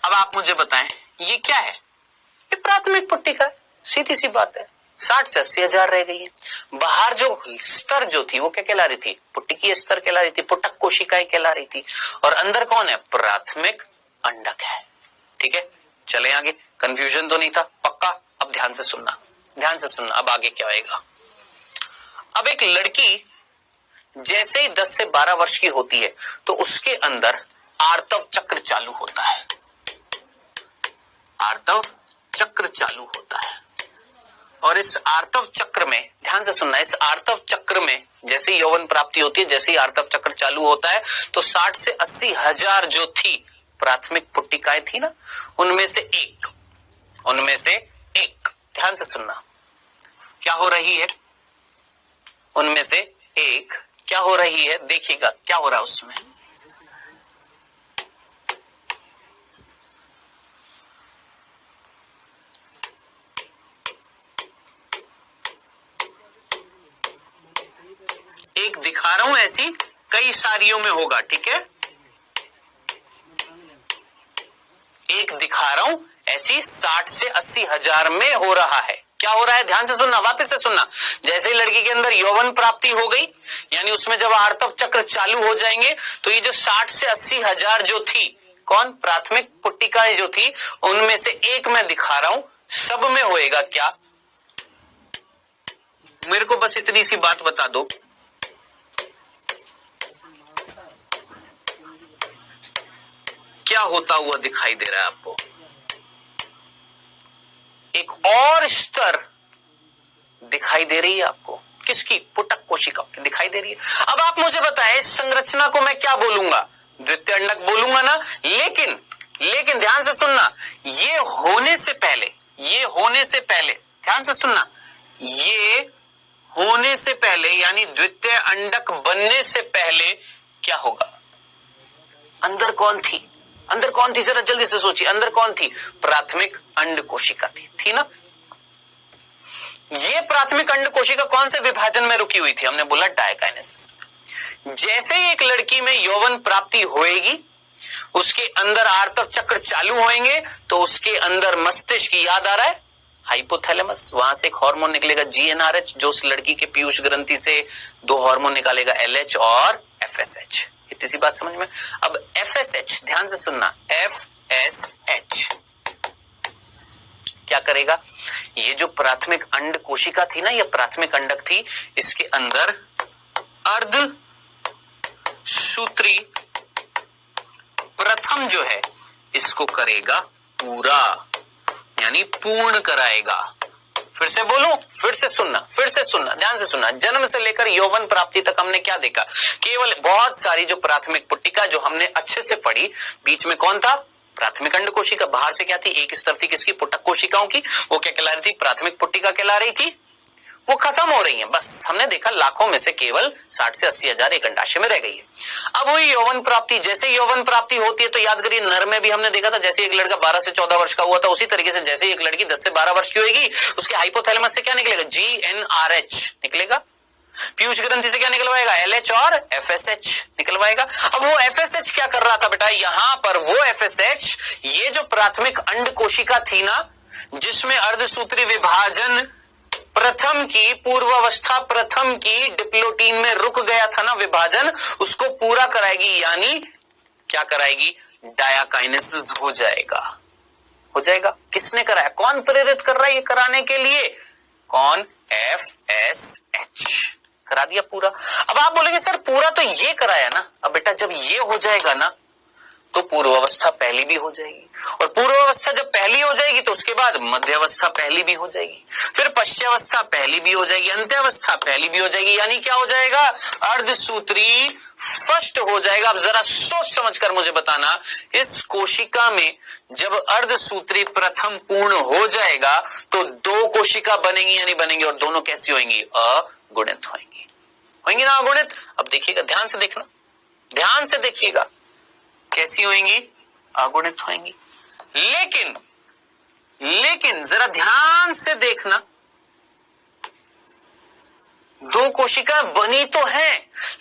अब आप मुझे बताएं ये क्या है, ये प्राथमिक पुट्टिका है, सीधी सी बात है। 60 से 80 हजार रह गई है। बाहर जो स्तर जो थी वो क्या कहला रही थी, पुट्टिकीय स्तर कहला रही थी, पुटक कोशिकाएं कहला रही थी, और अंदर कौन है, प्राथमिक अंडक है। ठीक है, चले आगे, कंफ्यूजन तो नहीं था, पक्का। अब ध्यान से सुनना, ध्यान से सुनना, अब आगे क्या आएगा। अब एक लड़की जैसे ही 10 से 12 वर्ष की होती है तो उसके अंदर आर्तव चक्र चालू होता है, आर्तव चक्र चालू होता है। और इस आर्तव चक्र में, ध्यान से सुनना, इस आर्तव चक्र में जैसे यौवन प्राप्ति होती है, जैसे ही आर्तव चक्र चालू होता है, तो 60 से 80 हजार जो थी प्राथमिक पुट्टिकाएं थी ना, उनमें से एक, ध्यान से सुनना, क्या हो रही है, उनमें से एक क्या हो रही है, देखिएगा क्या हो रहा है उसमें। एक दिखा रहा हूं ऐसी कई सारियों में होगा, ठीक है। एक दिखा रहा हूं, ऐसी 60 से 80 हजार में हो रहा है। क्या हो रहा है, ध्यान से सुनना, वापस से सुनना। जैसे ही लड़की के अंदर यौवन प्राप्ति हो गई, यानी उसमें जब आर्तव चक्र चालू हो जाएंगे, तो ये जो 60 से 80 हजार जो थी, कौन, प्राथमिक पुट्टिकाएं जो थी, उनमें से एक मैं दिखा रहा हूं, सब में होएगा क्या। मेरे को बस इतनी सी बात बता दो, क्या होता हुआ दिखाई दे रहा है आपको। एक और स्तर दिखाई दे रही है आपको, किसकी, पुटक कोशिका की दिखाई दे रही है। अब आप मुझे बताएं, इस संरचना को मैं क्या बोलूंगा, द्वितीय अंडक बोलूंगा ना। लेकिन ध्यान से सुनना, ये होने से पहले ध्यान से सुनना, ये होने से पहले यानी द्वितीय अंडक बनने से पहले क्या होगा, अंदर कौन थी, जरा जल्दी से सोचिए, अंदर कौन थी, प्राथमिक अंड कोशिका थी ना। ये प्राथमिक अंड कोशिका कौन से विभाजन में रुकी हुई थी, हमने बोला डायकाइनेसिस में। जैसे ही एक लड़की में यौवन प्राप्ति होएगी, उसके अंदर आर्तव चक्र चालू होंगे, तो उसके अंदर मस्तिष्क, याद आ रहा है, हाइपोथैलेमस, वहां से एक हार्मोन निकलेगा GnRH, जो उस लड़की के पीयूष ग्रंथि से 2 हार्मोन निकालेगा, LH और FSH। इतनी सी बात समझ में। अब FSH, ध्यान से सुनना, FSH क्या करेगा, ये जो प्राथमिक अंड कोशिका थी ना, ये प्राथमिक अंडक थी, इसके अंदर अर्ध सूत्री प्रथम जो है, इसको करेगा पूरा, यानी पूर्ण कराएगा। फिर से बोलूं, फिर से सुनना, ध्यान से सुनना। जन्म से लेकर यौवन प्राप्ति तक हमने क्या देखा, केवल बहुत सारी जो प्राथमिक पुट्टिका जो हमने अच्छे से पढ़ी, बीच में कौन था, प्राथमिक अंड कोशिका, बाहर से क्या थी, एक स्तर थी किसकी, पुटक कोशिकाओं की, वो क्या कहला रही थी, प्राथमिक पुट्टिका कहला रही थी, वो खत्म हो रही है। बस हमने देखा लाखों में से केवल 60 से 80 हजार एक अंडाशय में रह गई है। अब वही यौवन प्राप्ति, जैसे यौवन प्राप्ति होती है, तो याद करिए, नर में भी हमने देखा था, जैसे एक लड़का 12 से 14 वर्ष का हुआ था, उसी तरीके से जैसे एक लड़की 10 से 12 वर्ष की होगी, उसके हाइपोथैलेमस से क्या निकलेगा, GnRH निकलेगा, पीयूष ग्रंथि से क्या निकलवाएगा, LH और FSH निकलवाएगा। अब वो FSH क्या कर रहा था बेटा, यहां पर वो FSH, ये जो प्राथमिक अंड कोशिका थी ना, जिसमें अर्धसूत्री विभाजन प्रथम की, पूर्वावस्था प्रथम की डिप्लोटीन में रुक गया था ना विभाजन, उसको पूरा कराएगी, यानी क्या कराएगी, डायाकाइनेसिस हो जाएगा। किसने कराया, कौन प्रेरित कर रहा है ये कराने के लिए, कौन, FSH करा दिया पूरा। अब आप बोलेंगे सर पूरा तो ये कराया ना, अब बेटा जब ये हो जाएगा ना, तो पूर्वावस्था पहली भी हो जाएगी, और पूर्वावस्था जब पहली हो जाएगी, तो उसके बाद मध्यावस्था पहली भी हो जाएगी, फिर पश्चावस्था पहली भी हो जाएगी, अंत्यावस्था पहली भी हो जाएगी, यानी क्या हो जाएगा, अर्धसूत्री फर्स्ट हो जाएगा। अब जरा सोच समझकर मुझे बताना, इस कोशिका में जब अर्धसूत्री प्रथम पूर्ण हो जाएगा, तो 2 कोशिका बनेंगी या नहीं बनेंगी, और दोनों कैसी होंगी, अगुणित होंगी ना, अगुणित। अब देखिएगा, ध्यान से देखिएगा, कैसी होंगी, अगुणित होंगी। लेकिन जरा ध्यान से देखना, 2 कोशिका बनी तो है,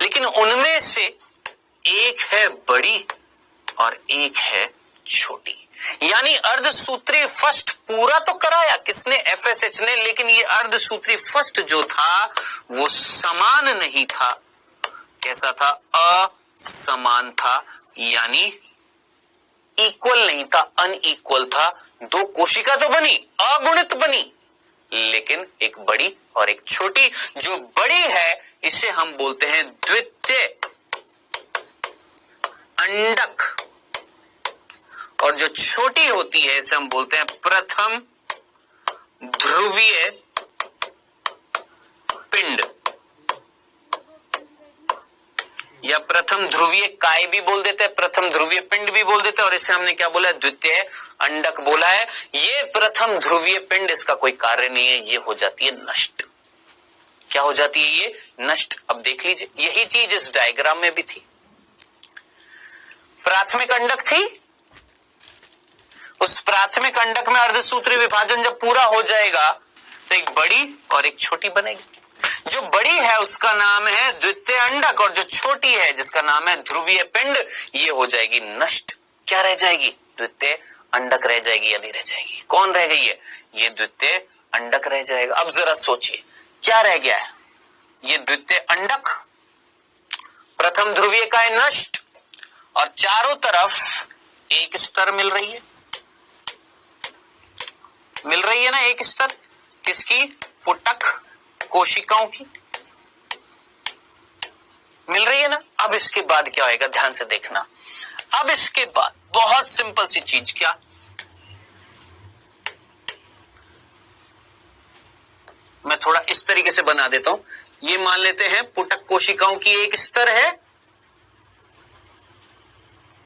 लेकिन उनमें से एक है बड़ी और एक है छोटी, यानी अर्धसूत्री फर्स्ट पूरा तो कराया किसने, FSH ने, लेकिन ये अर्धसूत्री फर्स्ट जो था वो समान नहीं था। कैसा था, असमान था, यानी इक्वल नहीं था, अनइक्वल था। 2 कोशिका तो बनी, अगुणित बनी, लेकिन एक बड़ी और एक छोटी। जो बड़ी है इसे हम बोलते हैं द्वितीय अंडक, और जो छोटी होती है इसे हम बोलते हैं प्रथम ध्रुवीय पिंड, या प्रथम ध्रुवीय काय भी बोल देते हैं, प्रथम ध्रुवीय पिंड भी बोल देते हैं, और इसे हमने क्या बोला है, द्वितीय अंडक बोला है। ये प्रथम ध्रुवीय पिंड, इसका कोई कार्य नहीं है, ये हो जाती है नष्ट। क्या हो जाती है, ये नष्ट। अब देख लीजिए, यही चीज इस डायग्राम में भी थी। प्राथमिक अंडक थी, उस प्राथमिक अंडक में अर्धसूत्री विभाजन जब पूरा हो जाएगा, तो एक बड़ी और एक छोटी बनेगी। जो बड़ी है उसका नाम है द्वितीय अंडक, और जो छोटी है जिसका नाम है ध्रुवीय पिंड, ये हो जाएगी नष्ट। क्या रह जाएगी? द्वितीय अंडक रह जाएगी या नहीं रह जाएगी? कौन रह गई है? ये द्वितीय अंडक रह जाएगा। अब जरा सोचिए क्या रह गया है? ये द्वितीय अंडक, प्रथम ध्रुवीय का है नष्ट, और चारों तरफ एक स्तर मिल रही है। मिल रही है ना एक स्तर, किसकी? पुटक कोशिकाओं की मिल रही है ना। अब इसके बाद क्या होएगा, ध्यान से देखना। अब इसके बाद बहुत सिंपल सी चीज, क्या? मैं थोड़ा इस तरीके से बना देता हूं। ये मान लेते हैं पुटक कोशिकाओं की एक स्तर है,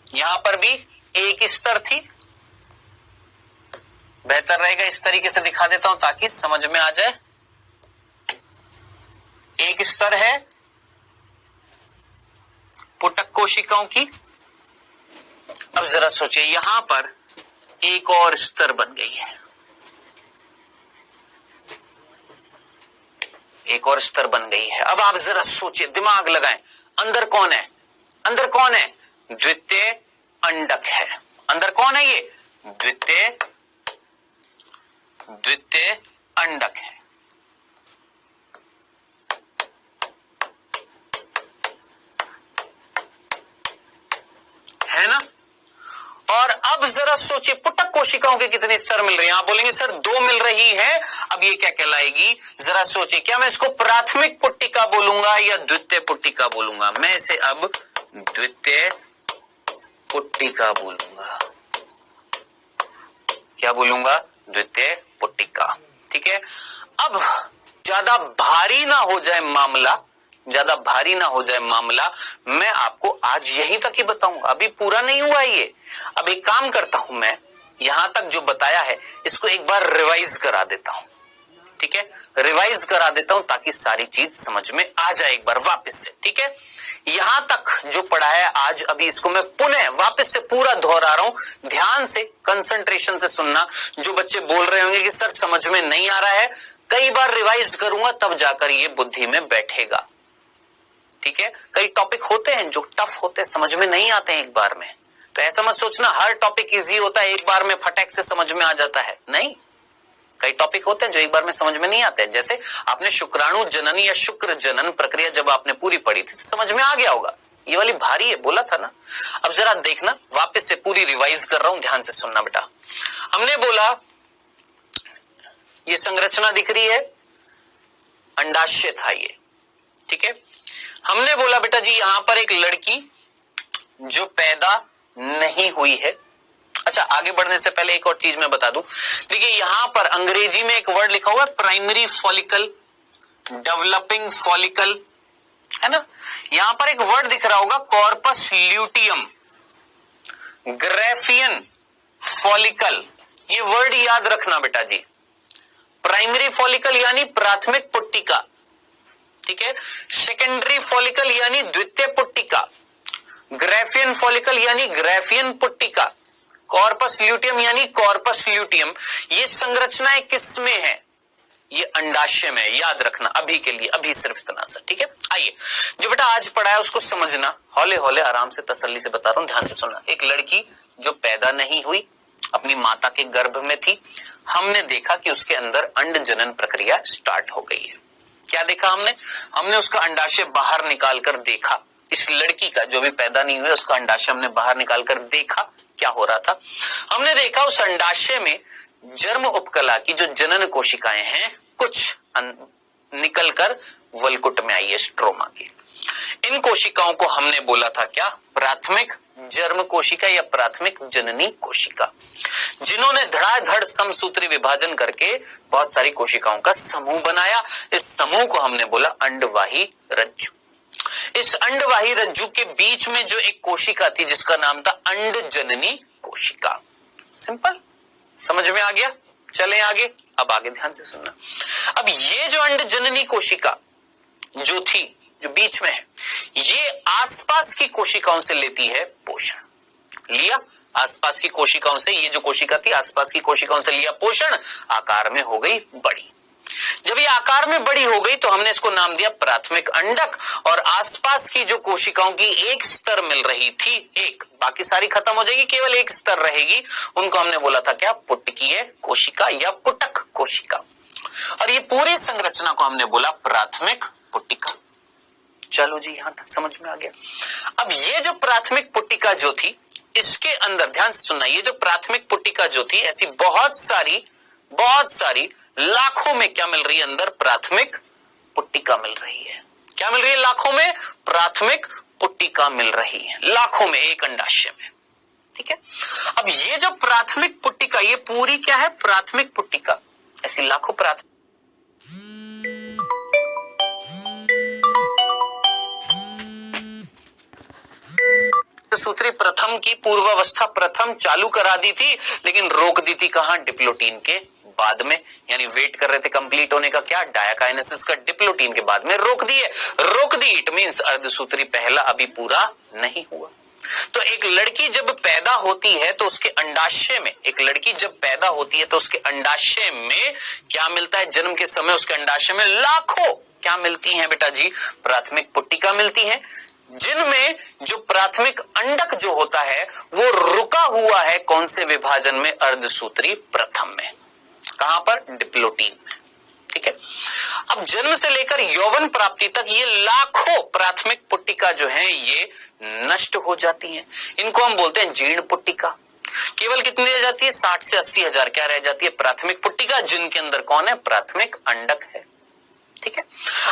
यहां पर भी एक स्तर थी। बेहतर रहेगा इस तरीके से दिखा देता हूं ताकि समझ में आ जाए। एक स्तर है पुटक कोशिकाओं की। अब जरा सोचिए यहां पर एक और स्तर बन गई है, एक और स्तर बन गई है। अब आप जरा सोचिए, दिमाग लगाएं, अंदर कौन है? अंदर कौन है? द्वितीय अंडक है। अंदर कौन है? ये द्वितीय अंडक है ना। और अब जरा सोचिए पुटक कोशिकाओं के कितने स्तर मिल रहे हैं? आप बोलेंगे सर 2 मिल रही है। अब ये क्या कहलाएगी? जरा सोचिए, क्या मैं इसको प्राथमिक पुट्टिका बोलूंगा या द्वितीय पुट्टिका बोलूंगा? मैं इसे अब द्वितीय पुट्टिका बोलूंगा। क्या बोलूंगा? द्वितीय पुट्टिका। ठीक है। अब ज्यादा भारी ना हो जाए मामला, ज्यादा भारी ना हो जाए मामला, मैं आपको आज यहीं तक ही बताऊंगा, अभी पूरा नहीं हुआ ये। अब एक काम करता हूं, मैं यहां तक जो बताया है इसको एक बार रिवाइज करा देता हूं। ठीक है, रिवाइज करा देता हूं ताकि सारी चीज समझ में आ जाए एक बार वापस से। ठीक है, यहां तक जो पढ़ा है आज, अभी इसको मैं पुनः वापस से पूरा दोहरा रहा हूं। ध्यान से कंसंट्रेशन से सुनना। जो बच्चे बोल रहे होंगे कि सर समझ में नहीं आ रहा है, कई बार रिवाइज करूंगा तब जाकर ये बुद्धि में बैठेगा। ठीक है, कई टॉपिक होते हैं जो टफ होते हैं, समझ में नहीं आते हैं एक बार में। तो ऐसा मत सोचना हर टॉपिक इजी होता है, एक बार में फटाक से समझ में आ जाता है। नहीं, कई टॉपिक होते हैं जो एक बार में समझ में नहीं आते हैं। जैसे आपने शुक्राणु जनन या शुक्र जनन प्रक्रिया जब आपने पूरी पढ़ी थी तो समझ में आ गया होगा। ये वाली भारी है, बोला था ना। अब जरा देखना, वापस से पूरी रिवाइज कर रहा हूं, ध्यान से सुनना बेटा। हमने बोला ये संरचना दिख रही है, अंडाशय था ये। ठीक है, हमने बोला बेटा जी यहां पर एक लड़की जो पैदा नहीं हुई है। अच्छा, आगे बढ़ने से पहले एक और चीज मैं बता दूं। देखिए यहां पर अंग्रेजी में एक वर्ड लिखा हुआ है प्राइमरी फॉलिकल, डेवलपिंग फॉलिकल, है ना। यहां पर एक वर्ड दिख रहा होगा कॉर्पस ल्यूटियम, ग्रेफियन फॉलिकल। ये वर्ड याद रखना बेटा जी। प्राइमरी फॉलिकल यानी प्राथमिक पुट्टिका, ठीक है। सेकेंडरी फॉलिकल यानी द्वितीय पुट्टिका, ग्रेफियन फॉलिकल यानी ग्रेफियन पुट्टिका, कॉर्पस ल्यूटियम यानी कॉर्पस ल्यूटियम। ये संरचनाएं किसमें है? ये अंडाशय में, याद रखना अभी के लिए, अभी सिर्फ इतना सा। ठीक है, आइए जो बेटा आज पढ़ा है उसको समझना, हौले हौले आराम से तसल्ली से बता रहा हूं, ध्यान से सुनना। एक लड़की जो पैदा नहीं हुई, अपनी माता के गर्भ में थी, हमने देखा कि उसके अंदर अंड जनन प्रक्रिया स्टार्ट हो गई है। क्या देखा हमने उसका अंडाशय बाहर निकालकर देखा। इस लड़की का जो भी पैदा नहीं हुआ उसका अंडाशय हमने बाहर निकालकर देखा क्या हो रहा था। हमने देखा उस अंडाशय में जर्म उपकला की जो जनन कोशिकाएं हैं कुछ निकलकर वलकुट में आई है, स्ट्रोमा की। इन कोशिकाओं को हमने बोला था क्या? प्राथमिक जर्म कोशिका या प्राथमिक जननी कोशिका, जिन्होंने धड़ाधड़ समसूत्री विभाजन करके बहुत सारी कोशिकाओं का समूह बनाया। इस समूह को हमने बोला अंडवाही रज्जु। इस अंडवाही रज्जु के बीच में जो एक कोशिका थी जिसका नाम था अंड जननी कोशिका। सिंपल, समझ में आ गया? चलें आगे। अब आगे ध्यान से सुनना। अब ये जो अंड जननी कोशिका जो थी, जो बीच में है, ये आसपास की कोशिकाओं से लेती है पोषण। लिया आसपास की कोशिकाओं से, ये जो कोशिका थी आसपास की कोशिकाओं से लिया पोषण, आकार में हो गई बड़ी। जब ये आकार में बड़ी हो गई तो हमने इसको नाम दिया प्राथमिक अंडक, और आसपास की जो कोशिकाओं की एक स्तर मिल रही थी, एक, बाकी सारी खत्म हो जाएगी, केवल एक स्तर रहेगी, उनको हमने बोला था क्या, पुटकीय कोशिका या पुटक कोशिका। और ये पूरी संरचना को हमने बोला प्राथमिक पुट्टिका। चलो जी, यहां तक समझ में आ गया। अब ये जो प्राथमिक पुट्टिका जो थी, इसके अंदर ध्यान से सुनना, ये जो प्राथमिक पुट्टिका जो थी, ऐसी बहुत सारी लाखों में क्या मिल रही है, अंदर प्राथमिक पुट्टिका मिल रही है। क्या मिल रही है, लाखों में प्राथमिक पुट्टिका मिल रही है, लाखों में एक अंडाशय में। ठीक है, अब ये जो प्राथमिक पुट्टिका, ये पूरी क्या है, प्राथमिक पुट्टिका, ऐसी लाखों प्राथमिक। सूत्री प्रथम की पूर्वावस्था प्रथम चालू करा दी थी, लेकिन रोक दी थी कहां, डिप्लोटीन के बाद में, यानी वेट कर रहे थे कंप्लीट होने का, क्या, डायकाइनेसिस का, डिप्लोटीन के बाद में रोक दी। इट मींस अर्धसूत्री पहला अभी पूरा नहीं हुआ। तो एक लड़की जब पैदा होती है तो उसके अंडाशय में, एक लड़की जब पैदा होती है तो उसके अंडाशय में क्या मिलता है, जन्म के समय उसके अंडाशय में लाखों क्या मिलती हैं बेटा जी, प्राथमिक पुट्टिका मिलती हैं, जिनमें जो प्राथमिक अंडक जो होता है वो रुका हुआ है कौन से विभाजन में, अर्धसूत्री प्रथम में। कहां पर, डिप्लोटीन में। ठीक है, अब जन्म से लेकर यौवन प्राप्ति तक ये लाखों प्राथमिक पुट्टिका जो है ये नष्ट हो जाती हैं। इनको हम बोलते हैं जीर्ण पुट्टिका। केवल कितनी रह जाती है, 60 से 80 हजार क्या रह जाती है, प्राथमिक पुट्टिका, जिनके अंदर कौन है, प्राथमिक अंडक है। ठीक है,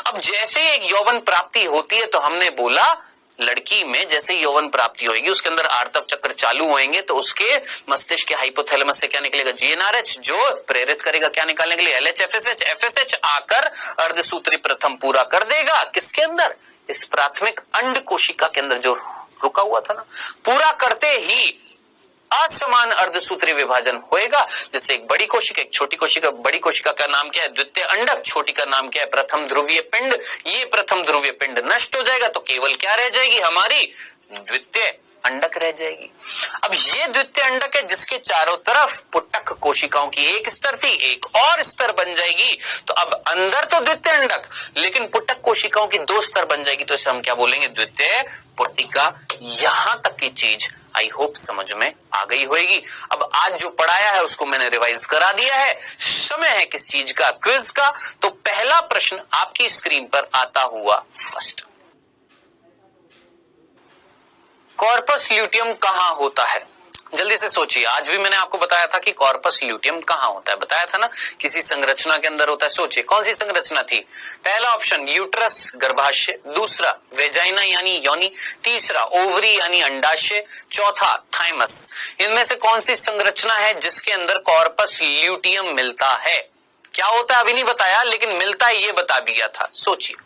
अब जैसे एक यौवन प्राप्ति होती है तो हमने बोला लड़की में जैसे यौवन प्राप्ति होगी उसके अंदर आर्तव चक्र चालू होंगे तो उसके मस्तिष्क के हाइपोथैलेमस से क्या निकलेगा, जीएनआरएच, जो प्रेरित करेगा क्या निकालने के लिए, एलएच एफएसएच, एफएसएच आकर अर्धसूत्री प्रथम पूरा कर देगा, किसके अंदर, इस प्राथमिक अंड कोशिका के अंदर जो रुका हुआ था ना, पूरा करते ही असमान अर्धसूत्री विभाजन होएगा, जैसे एक बड़ी कोशिका एक छोटी कोशिका, बड़ी कोशिका का नाम क्या है, द्वितीय अंडक, छोटी का नाम क्या है, प्रथम ध्रुवीय पिंड। ये प्रथम ध्रुवीय पिंड नष्ट हो जाएगा तो केवल क्या रह जाएगी, हमारी द्वितीय अंडक रह जाएगी। अब ये द्वितीय अंडक है जिसके चारों तरफ पुटक कोशिकाओं की एक स्तर थी, एक और स्तर बन जाएगी, तो अब अंदर तो द्वितीय अंडक लेकिन पुटक कोशिकाओं की 2 स्तर बन जाएगी, तो इसे हम क्या बोलेंगे, द्वितीय पुट्टिका। यहां तक की चीज आई होप समझ में आ गई होगी। अब आज जो पढ़ाया है उसको मैंने रिवाइज करा दिया है, समय है किस चीज का, क्विज का। तो पहला प्रश्न आपकी स्क्रीन पर आता हुआ फर्स्ट, कॉर्पस ल्यूटियम कहां होता है, जल्दी से सोचिए। आज भी मैंने आपको बताया था कि कॉर्पस ल्यूटियम कहां होता है, बताया था ना, किसी संरचना के अंदर होता है। सोचिए कौन सी संरचना थी, पहला ऑप्शन यूट्रस गर्भाशय, दूसरा वेजाइना यानी योनि, तीसरा ओवरी यानी अंडाशय, चौथा थाइमस। इनमें से कौन सी संरचना है जिसके अंदर कॉर्पस ल्यूटियम मिलता है, क्या होता है अभी नहीं बताया लेकिन मिलता है ये बता दिया था। सोचिए,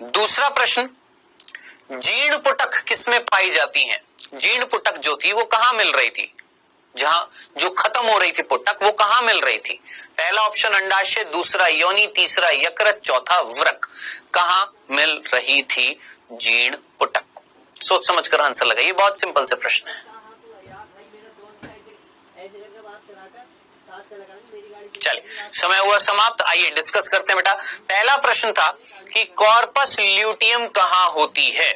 दूसरा प्रश्न, जीर्ण पुटक किसमें पाई जाती हैं, जीर्ण पुटक जो थी वो कहां मिल रही थी, जहां जो खत्म हो रही थी पुटक वो कहां मिल रही थी, पहला ऑप्शन अंडाशय, दूसरा योनि, तीसरा यकृत, चौथा वृक्क। कहां मिल रही थी जीर्ण पुटक, सोच समझ कर आंसर लगाइए, बहुत सिंपल से प्रश्न है। चलिए समय हुआ समाप्त, आइए डिस्कस करते हैं बेटा। पहला प्रश्न था कि कॉर्पस ल्यूटियम कहां होती है,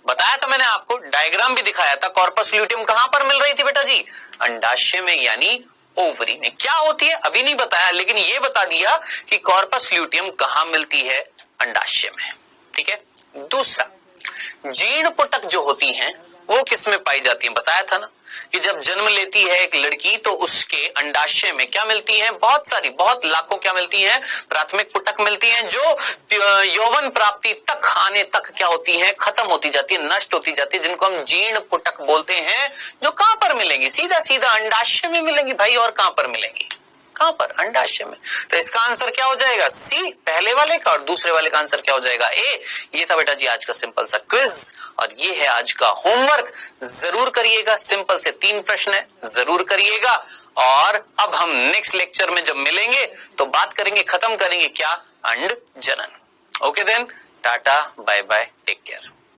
बताया था मैंने आपको, डायग्राम भी दिखाया था। कॉर्पस ल्यूटियम कहां पर मिल रही थी बेटा जी, अंडाशय में यानी ओवरी में। क्या होती है अभी नहीं बताया लेकिन ये बता दिया कि कॉर्पस ल्यूटियम कहां मिलती है, अंडाशय में। ठीक है, दूसरा, जीर्ण पुटक जो होती हैं वो किसमें पाई जाती है, बताया था ना कि जब जन्म लेती है एक लड़की तो उसके अंडाशय में क्या मिलती है, बहुत सारी, बहुत लाखों क्या मिलती हैं, प्राथमिक पुटक मिलती हैं, जो यौवन प्राप्ति तक आने तक क्या होती हैं, खत्म होती जाती है, नष्ट होती जाती है, जिनको हम जीर्ण पुटक बोलते हैं, जो कहां पर मिलेंगी, सीधा सीधा अंडाशय में मिलेंगी भाई, और कहां पर मिलेंगी, कहां पर, अंडाशय में। तो इसका आंसर क्या हो जाएगा, सी पहले वाले का, और दूसरे वाले का आंसर क्या हो जाएगा, ए। ये था बेटा जी आज का सिंपल सा क्विज, और ये है आज का होमवर्क, जरूर करिएगा। सिंपल से 3 प्रश्न है, जरूर करिएगा। और अब हम नेक्स्ट लेक्चर में जब मिलेंगे तो बात करेंगे, खत्म करेंगे क्या, अंड जनन। Okay then, tata bye bye, take care.